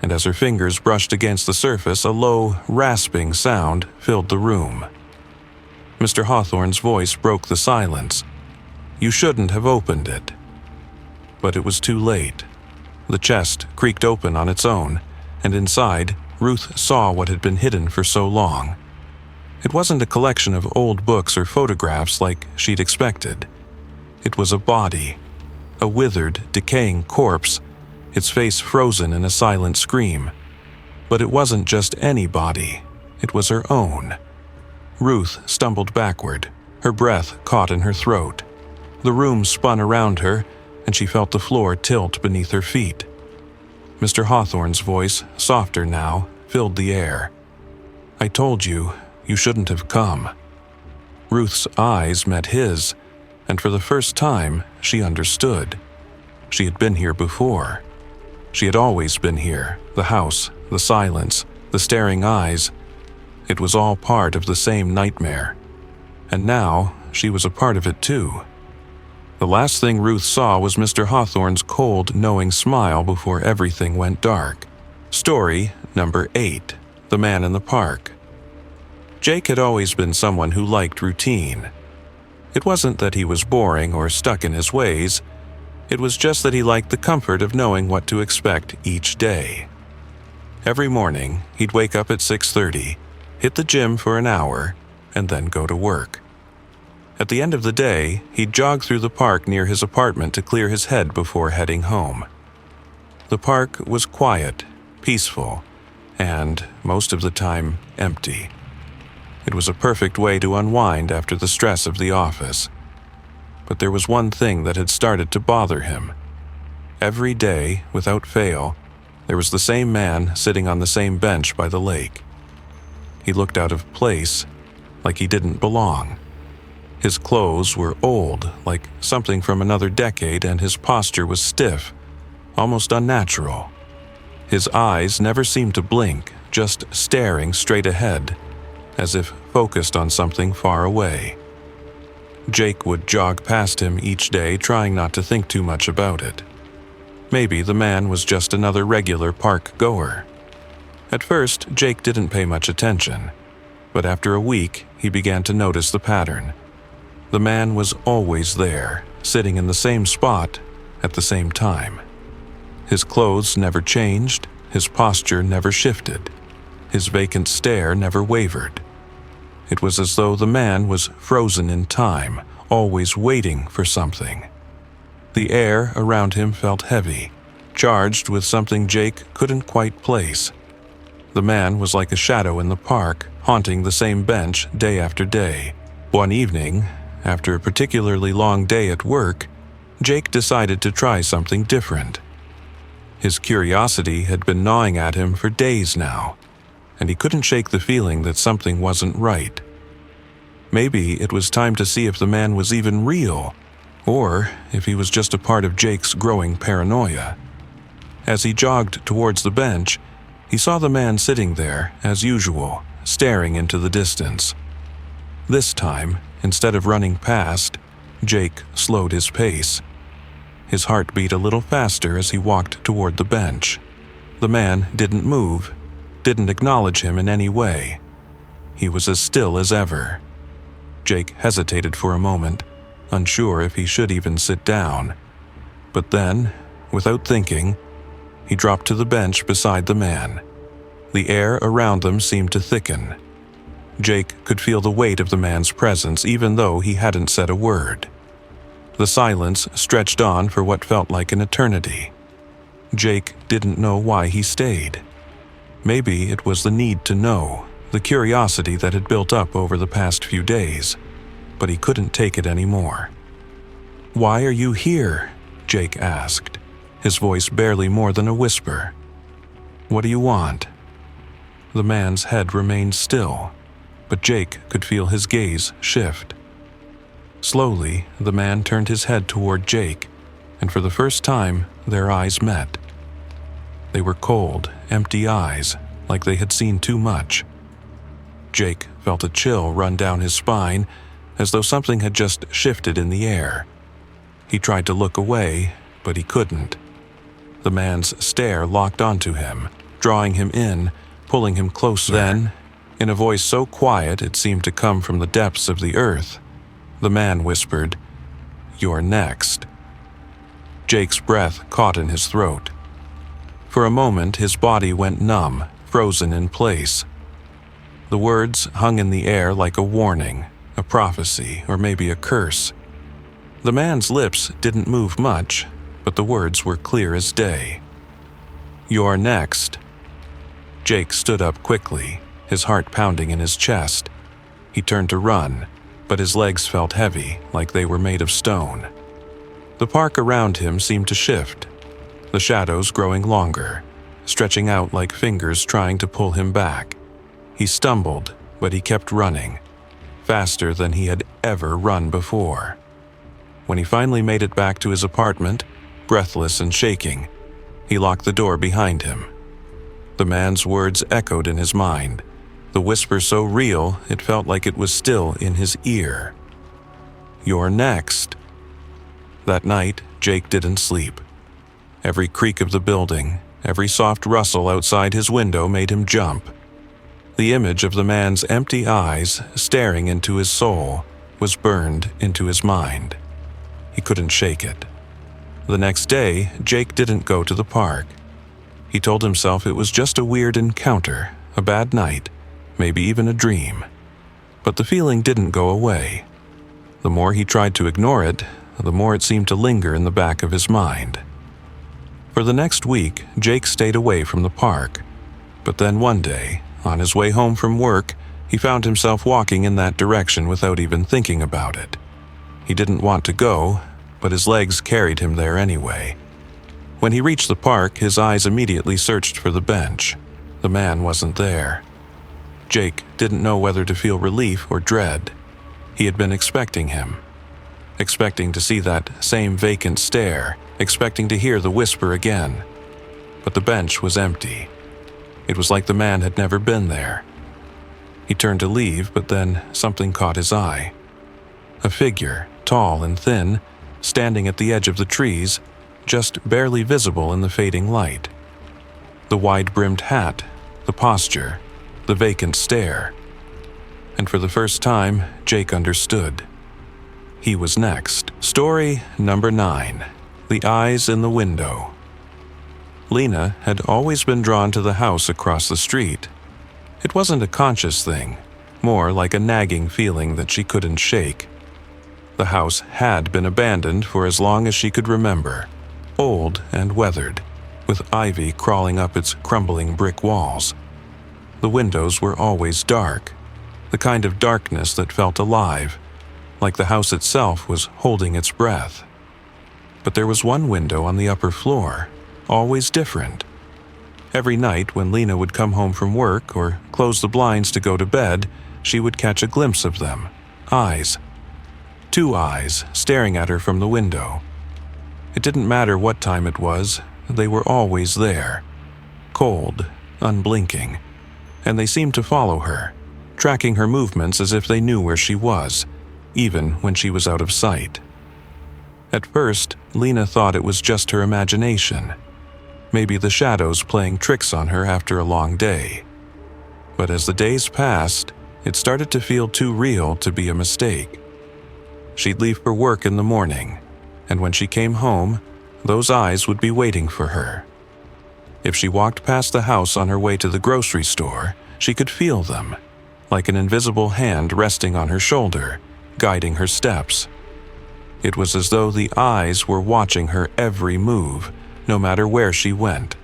and as her fingers brushed against the surface, a low, rasping sound filled the room. Mr. Hawthorne's voice broke the silence. "You shouldn't have opened it." But it was too late. The chest creaked open on its own, and inside, Ruth saw what had been hidden for so long. It wasn't a collection of old books or photographs like she'd expected. It was a body, a withered, decaying corpse, its face frozen in a silent scream. But it wasn't just any body, it was her own. Ruth stumbled backward, her breath caught in her throat. The room spun around her, and she felt the floor tilt beneath her feet. Mr. Hawthorne's voice, softer now, filled the air. "I told you, you shouldn't have come." Ruth's eyes met his, and for the first time, she understood. She had been here before. She had always been here, the house, the silence, the staring eyes. It was all part of the same nightmare. And now, she was a part of it too. The last thing Ruth saw was Mr. Hawthorne's cold, knowing smile before everything went dark. Story number 8, The Man in the Park. Jake had always been someone who liked routine. It wasn't that he was boring or stuck in his ways. It was just that he liked the comfort of knowing what to expect each day. Every morning, he'd wake up at 6:30, hit the gym for an hour, and then go to work. At the end of the day, he'd jog through the park near his apartment to clear his head before heading home. The park was quiet, peaceful, and, most of the time, empty. It was a perfect way to unwind after the stress of the office. But there was one thing that had started to bother him. Every day, without fail, there was the same man sitting on the same bench by the lake. He looked out of place, like he didn't belong. His clothes were old, like something from another decade, and his posture was stiff, almost unnatural. His eyes never seemed to blink, just staring straight ahead, as if focused on something far away. Jake would jog past him each day, trying not to think too much about it. Maybe the man was just another regular park goer. At first, Jake didn't pay much attention, but after a week, he began to notice the pattern. The man was always there, sitting in the same spot at the same time. His clothes never changed, his posture never shifted, his vacant stare never wavered. It was as though the man was frozen in time, always waiting for something. The air around him felt heavy, charged with something Jake couldn't quite place. The man was like a shadow in the park, haunting the same bench day after day. One evening, after a particularly long day at work, Jake decided to try something different. His curiosity had been gnawing at him for days now, and he couldn't shake the feeling that something wasn't right. Maybe it was time to see if the man was even real, or if he was just a part of Jake's growing paranoia. As he jogged towards the bench, he saw the man sitting there, as usual, staring into the distance. This time, instead of running past, Jake slowed his pace. His heart beat a little faster as he walked toward the bench. The man didn't move, didn't acknowledge him in any way. He was as still as ever. Jake hesitated for a moment, unsure if he should even sit down. But then, without thinking, he dropped to the bench beside the man. The air around them seemed to thicken. Jake could feel the weight of the man's presence even though he hadn't said a word. The silence stretched on for what felt like an eternity. Jake didn't know why he stayed. Maybe it was the need to know, the curiosity that had built up over the past few days, but he couldn't take it anymore. "Why are you here?" Jake asked, his voice barely more than a whisper. "What do you want?" The man's head remained still, but Jake could feel his gaze shift. Slowly, the man turned his head toward Jake, and for the first time, their eyes met. They were cold, empty eyes, like they had seen too much. Jake felt a chill run down his spine, as though something had just shifted in the air. He tried to look away, but he couldn't. The man's stare locked onto him, drawing him in, pulling him closer. Then, in a voice so quiet it seemed to come from the depths of the earth, the man whispered, "You're next." Jake's breath caught in his throat. For a moment, his body went numb, frozen in place. The words hung in the air like a warning, a prophecy, or maybe a curse. The man's lips didn't move much, but the words were clear as day. "You're next." Jake stood up quickly, his heart pounding in his chest. He turned to run, but his legs felt heavy, like they were made of stone. The park around him seemed to shift, the shadows growing longer, stretching out like fingers trying to pull him back. He stumbled, but he kept running, faster than he had ever run before. When he finally made it back to his apartment, breathless and shaking, he locked the door behind him. The man's words echoed in his mind, the whisper so real it felt like it was still in his ear. "You're next." That night, Jake didn't sleep. Every creak of the building, every soft rustle outside his window made him jump. The image of the man's empty eyes staring into his soul was burned into his mind. He couldn't shake it. The next day, Jake didn't go to the park. He told himself it was just a weird encounter, a bad night, maybe even a dream. But the feeling didn't go away. The more he tried to ignore it, the more it seemed to linger in the back of his mind. For the next week, Jake stayed away from the park. But then one day, on his way home from work, he found himself walking in that direction without even thinking about it. He didn't want to go, but his legs carried him there anyway. When he reached the park, his eyes immediately searched for the bench. The man wasn't there. Jake didn't know whether to feel relief or dread. He had been expecting him. Expecting to see that same vacant stare, expecting to hear the whisper again. But the bench was empty. It was like the man had never been there. He turned to leave, but then something caught his eye. A figure, tall and thin, standing at the edge of the trees, just barely visible in the fading light. The wide-brimmed hat, the posture, the vacant stare. And for the first time, Jake understood. He was next. Story number 9. The Eyes in the Window. Lena had always been drawn to the house across the street. It wasn't a conscious thing, more like a nagging feeling that she couldn't shake. The house had been abandoned for as long as she could remember, old and weathered, with ivy crawling up its crumbling brick walls. The windows were always dark, the kind of darkness that felt alive, like the house itself was holding its breath. But there was one window on the upper floor, always different. Every night when Lena would come home from work or close the blinds to go to bed, she would catch a glimpse of them, eyes. 2 eyes staring at her from the window. It didn't matter what time it was, they were always there. Cold, unblinking, and they seemed to follow her, tracking her movements as if they knew where she was, even when she was out of sight. At first, Lena thought it was just her imagination, maybe the shadows playing tricks on her after a long day. But as the days passed, it started to feel too real to be a mistake. She'd leave for work in the morning, and when she came home, those eyes would be waiting for her. If she walked past the house on her way to the grocery store, she could feel them, like an invisible hand resting on her shoulder, guiding her steps. It was as though the eyes were watching her every move, no matter where she went.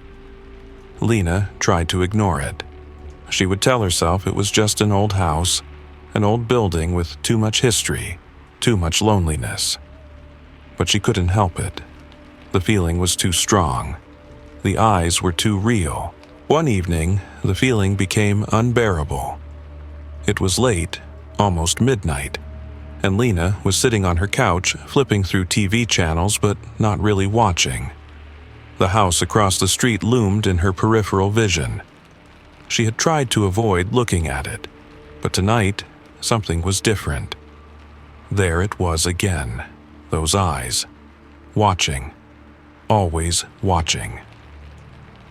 Lena tried to ignore it. She would tell herself it was just an old house, an old building with too much history, too much loneliness. But she couldn't help it. The feeling was too strong. The eyes were too real. One evening, the feeling became unbearable. It was late, almost midnight, and Lena was sitting on her couch flipping through TV channels but not really watching. The house across the street loomed in her peripheral vision. She had tried to avoid looking at it, but tonight something was different. There it was again, those eyes, watching, always watching.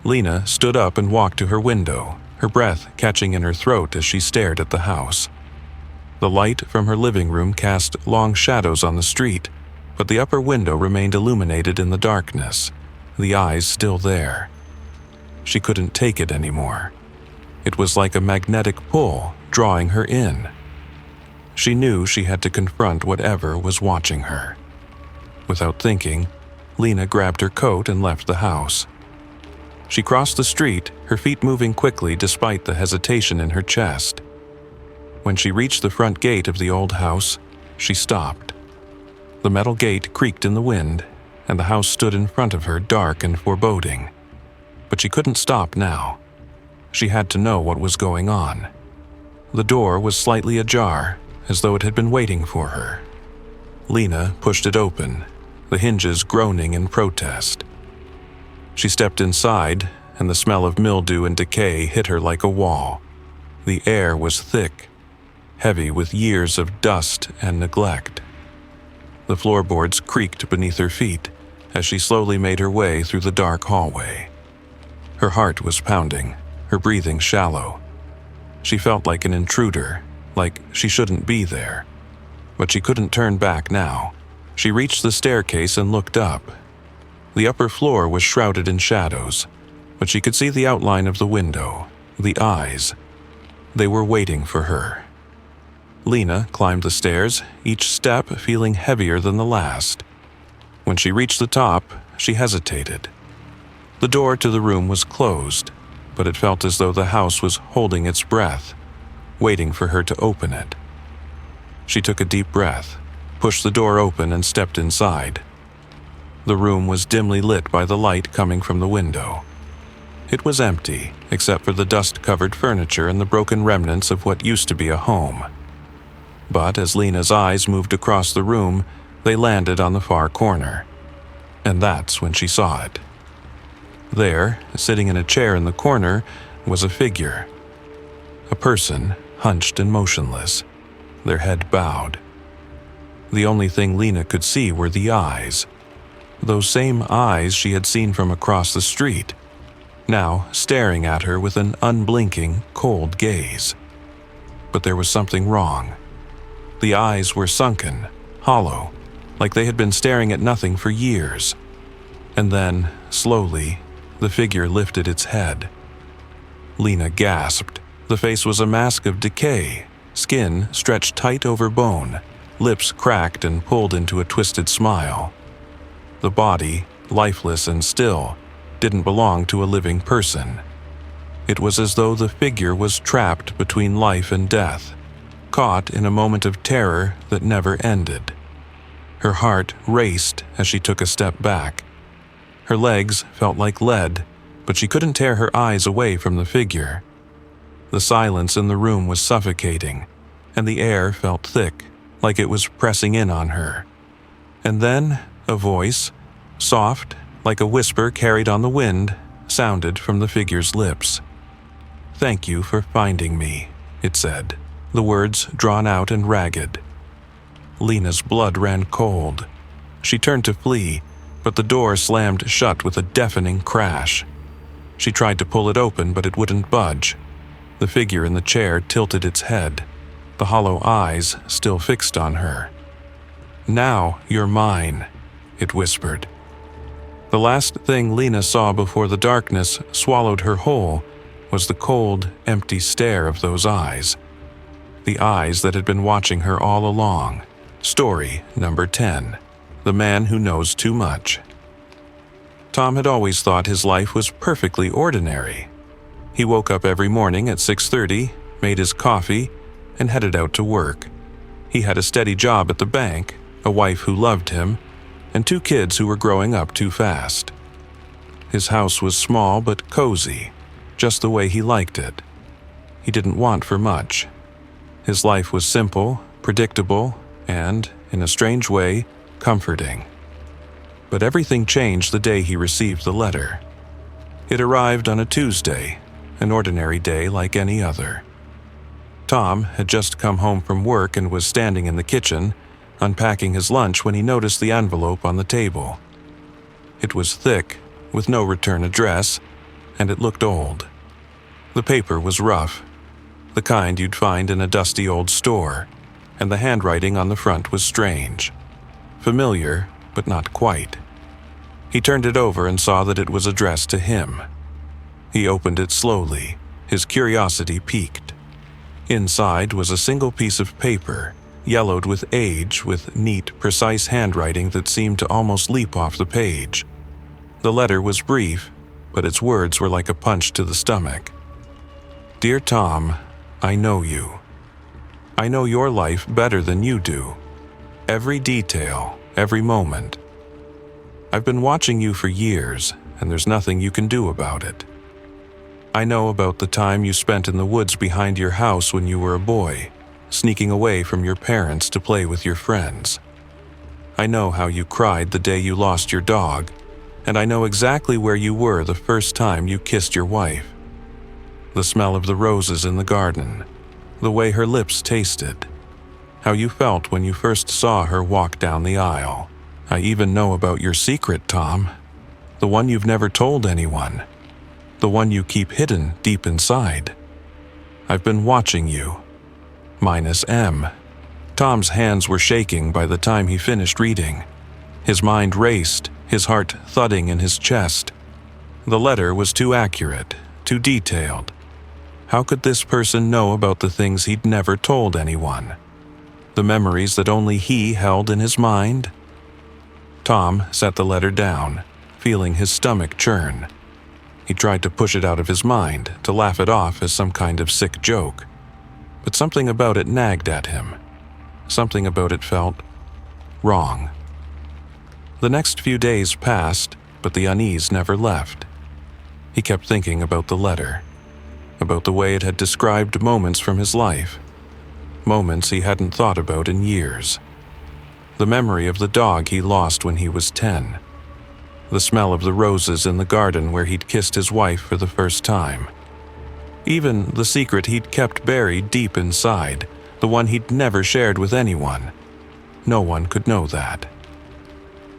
Lena stood up and walked to her window, her breath catching in her throat as she stared at the house. The light from her living room cast long shadows on the street, but the upper window remained illuminated in the darkness, the eyes still there. She couldn't take it anymore. It was like a magnetic pull drawing her in. She knew she had to confront whatever was watching her. Without thinking, Lena grabbed her coat and left the house. She crossed the street, her feet moving quickly despite the hesitation in her chest. When she reached the front gate of the old house, she stopped. The metal gate creaked in the wind, and the house stood in front of her, dark and foreboding. But she couldn't stop now. She had to know what was going on. The door was slightly ajar, as though it had been waiting for her. Lena pushed it open, the hinges groaning in protest. She stepped inside, and the smell of mildew and decay hit her like a wall. The air was thick, heavy with years of dust and neglect. The floorboards creaked beneath her feet as she slowly made her way through the dark hallway. Her heart was pounding, her breathing shallow. She felt like an intruder, like she shouldn't be there. But she couldn't turn back now. She reached the staircase and looked up. The upper floor was shrouded in shadows, but she could see the outline of the window, the eyes. They were waiting for her. Lena climbed the stairs, each step feeling heavier than the last. When she reached the top, she hesitated. The door to the room was closed, but it felt as though the house was holding its breath, waiting for her to open it. She took a deep breath, pushed the door open and stepped inside. The room was dimly lit by the light coming from the window. It was empty, except for the dust-covered furniture and the broken remnants of what used to be a home. But as Lena's eyes moved across the room, they landed on the far corner. And that's when she saw it. There, sitting in a chair in the corner, was a figure. A person, hunched and motionless, their head bowed. The only thing Lena could see were the eyes. Those same eyes she had seen from across the street, now staring at her with an unblinking, cold gaze. But there was something wrong. The eyes were sunken, hollow, like they had been staring at nothing for years. And then, slowly, the figure lifted its head. Lena gasped. The face was a mask of decay, skin stretched tight over bone, lips cracked and pulled into a twisted smile. The body, lifeless and still, didn't belong to a living person. It was as though the figure was trapped between life and death, caught in a moment of terror that never ended. Her heart raced as she took a step back. Her legs felt like lead, but she couldn't tear her eyes away from the figure. The silence in the room was suffocating, and the air felt thick, like it was pressing in on her. And then a voice, soft, like a whisper carried on the wind, sounded from the figure's lips. "Thank you for finding me," it said, the words drawn out and ragged. Lena's blood ran cold. She turned to flee, but the door slammed shut with a deafening crash. She tried to pull it open, but it wouldn't budge. The figure in the chair tilted its head, the hollow eyes still fixed on her. "Now you're mine," it whispered. The last thing Lena saw before the darkness swallowed her whole was the cold, empty stare of those eyes, the eyes that had been watching her all along. Story number 10. The Man Who Knows Too Much. Tom had always thought his life was perfectly ordinary. He woke up every morning at 6:30, made his coffee, and headed out to work. He had a steady job at the bank, a wife who loved him, and 2 kids who were growing up too fast. His house was small but cozy, just the way he liked it. He didn't want for much. His life was simple, predictable, and, in a strange way, comforting. But everything changed the day he received the letter. It arrived on a Tuesday, an ordinary day like any other. Tom had just come home from work and was standing in the kitchen, unpacking his lunch when he noticed the envelope on the table. It was thick, with no return address, and it looked old. The paper was rough, the kind you'd find in a dusty old store, and the handwriting on the front was strange. Familiar, but not quite. He turned it over and saw that it was addressed to him. He opened it slowly, his curiosity piqued. Inside was a single piece of paper, yellowed with age, with neat, precise handwriting that seemed to almost leap off the page. The letter was brief, but its words were like a punch to the stomach. Dear Tom, I know you. I know your life better than you do. Every detail, every moment. I've been watching you for years, and there's nothing you can do about it. I know about the time you spent in the woods behind your house when you were a boy, sneaking away from your parents to play with your friends. I know how you cried the day you lost your dog, and I know exactly where you were the first time you kissed your wife. The smell of the roses in the garden, the way her lips tasted, how you felt when you first saw her walk down the aisle. I even know about your secret, Tom, the one you've never told anyone, the one you keep hidden deep inside. I've been watching you. Minus M. Tom's hands were shaking by the time he finished reading. His mind raced, his heart thudding in his chest. The letter was too accurate, too detailed. How could this person know about the things he'd never told anyone? The memories that only he held in his mind? Tom set the letter down, feeling his stomach churn. He tried to push it out of his mind, to laugh it off as some kind of sick joke. But something about it nagged at him. Something about it felt wrong. The next few days passed, but the unease never left. He kept thinking about the letter, about the way it had described moments from his life, moments he hadn't thought about in years. The memory of the dog he lost when he was 10. The smell of the roses in the garden where he'd kissed his wife for the first time. Even the secret he'd kept buried deep inside, the one he'd never shared with anyone. No one could know that.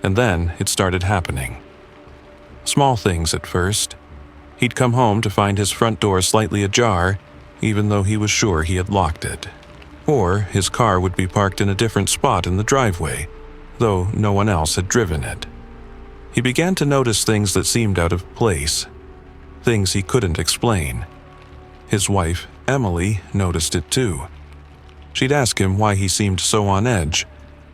And then it started happening. Small things at first. He'd come home to find his front door slightly ajar, even though he was sure he had locked it. Or his car would be parked in a different spot in the driveway, though no one else had driven it. He began to notice things that seemed out of place, things he couldn't explain. His wife, Emily, noticed it too. She'd ask him why he seemed so on edge,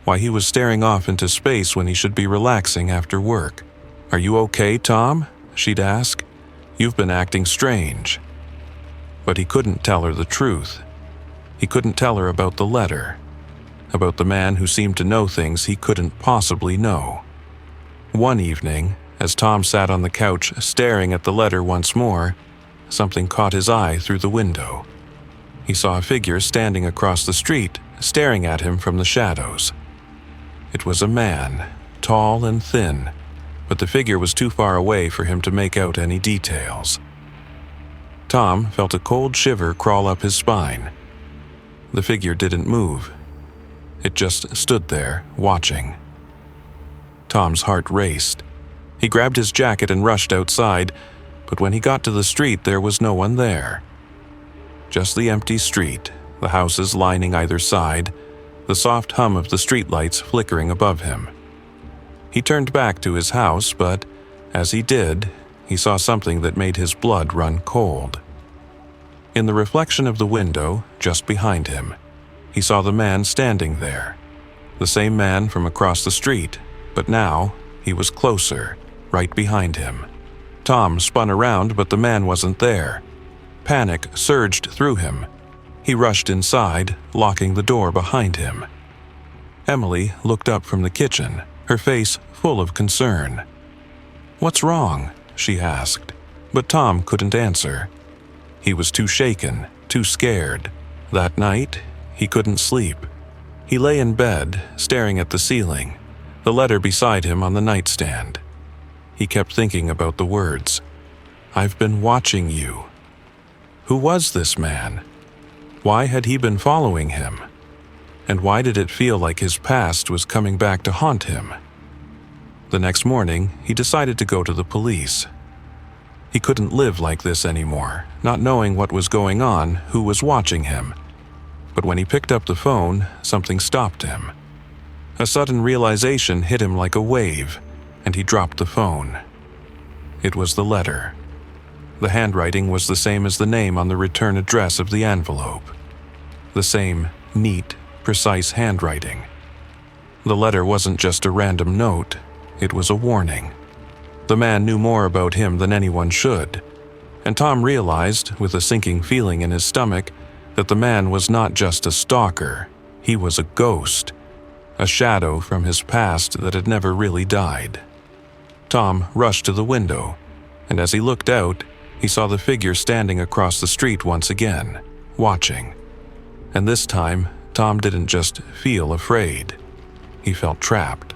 why he was staring off into space when he should be relaxing after work. Are you okay, Tom? She'd ask. You've been acting strange. But he couldn't tell her the truth. He couldn't tell her about the letter, about the man who seemed to know things he couldn't possibly know. One evening, as Tom sat on the couch staring at the letter once more, something caught his eye through the window. He saw a figure standing across the street, staring at him from the shadows. It was a man, tall and thin, but the figure was too far away for him to make out any details. Tom felt a cold shiver crawl up his spine. The figure didn't move. It just stood there, watching. Tom's heart raced. He grabbed his jacket and rushed outside, but when he got to the street, there was no one there. Just the empty street, the houses lining either side, the soft hum of the streetlights flickering above him. He turned back to his house, but as he did, he saw something that made his blood run cold. In the reflection of the window, just behind him, He saw the man standing there. The same man from across the street, but now he was closer, right behind him. Tom spun around, but the man wasn't there. Panic surged through him. He rushed inside, locking the door behind him. Emily looked up from the kitchen, her face full of concern. "What's wrong?" she asked, but Tom couldn't answer. He was too shaken, too scared. That night, he couldn't sleep. He lay in bed, staring at the ceiling, the letter beside him on the nightstand. He kept thinking about the words, "I've been watching you." Who was this man? Why had he been following him? And why did it feel like his past was coming back to haunt him? The next morning, he decided to go to the police. He couldn't live like this anymore, not knowing what was going on, who was watching him. But when he picked up the phone, something stopped him. A sudden realization hit him like a wave, and he dropped the phone. It was the letter. The handwriting was the same as the name on the return address of the envelope. The same neat, precise handwriting. The letter wasn't just a random note, it was a warning. The man knew more about him than anyone should, and Tom realized, with a sinking feeling in his stomach, that the man was not just a stalker, he was a ghost, a shadow from his past that had never really died. Tom rushed to the window, and as he looked out, he saw the figure standing across the street once again, watching. And this time, Tom didn't just feel afraid. He felt trapped.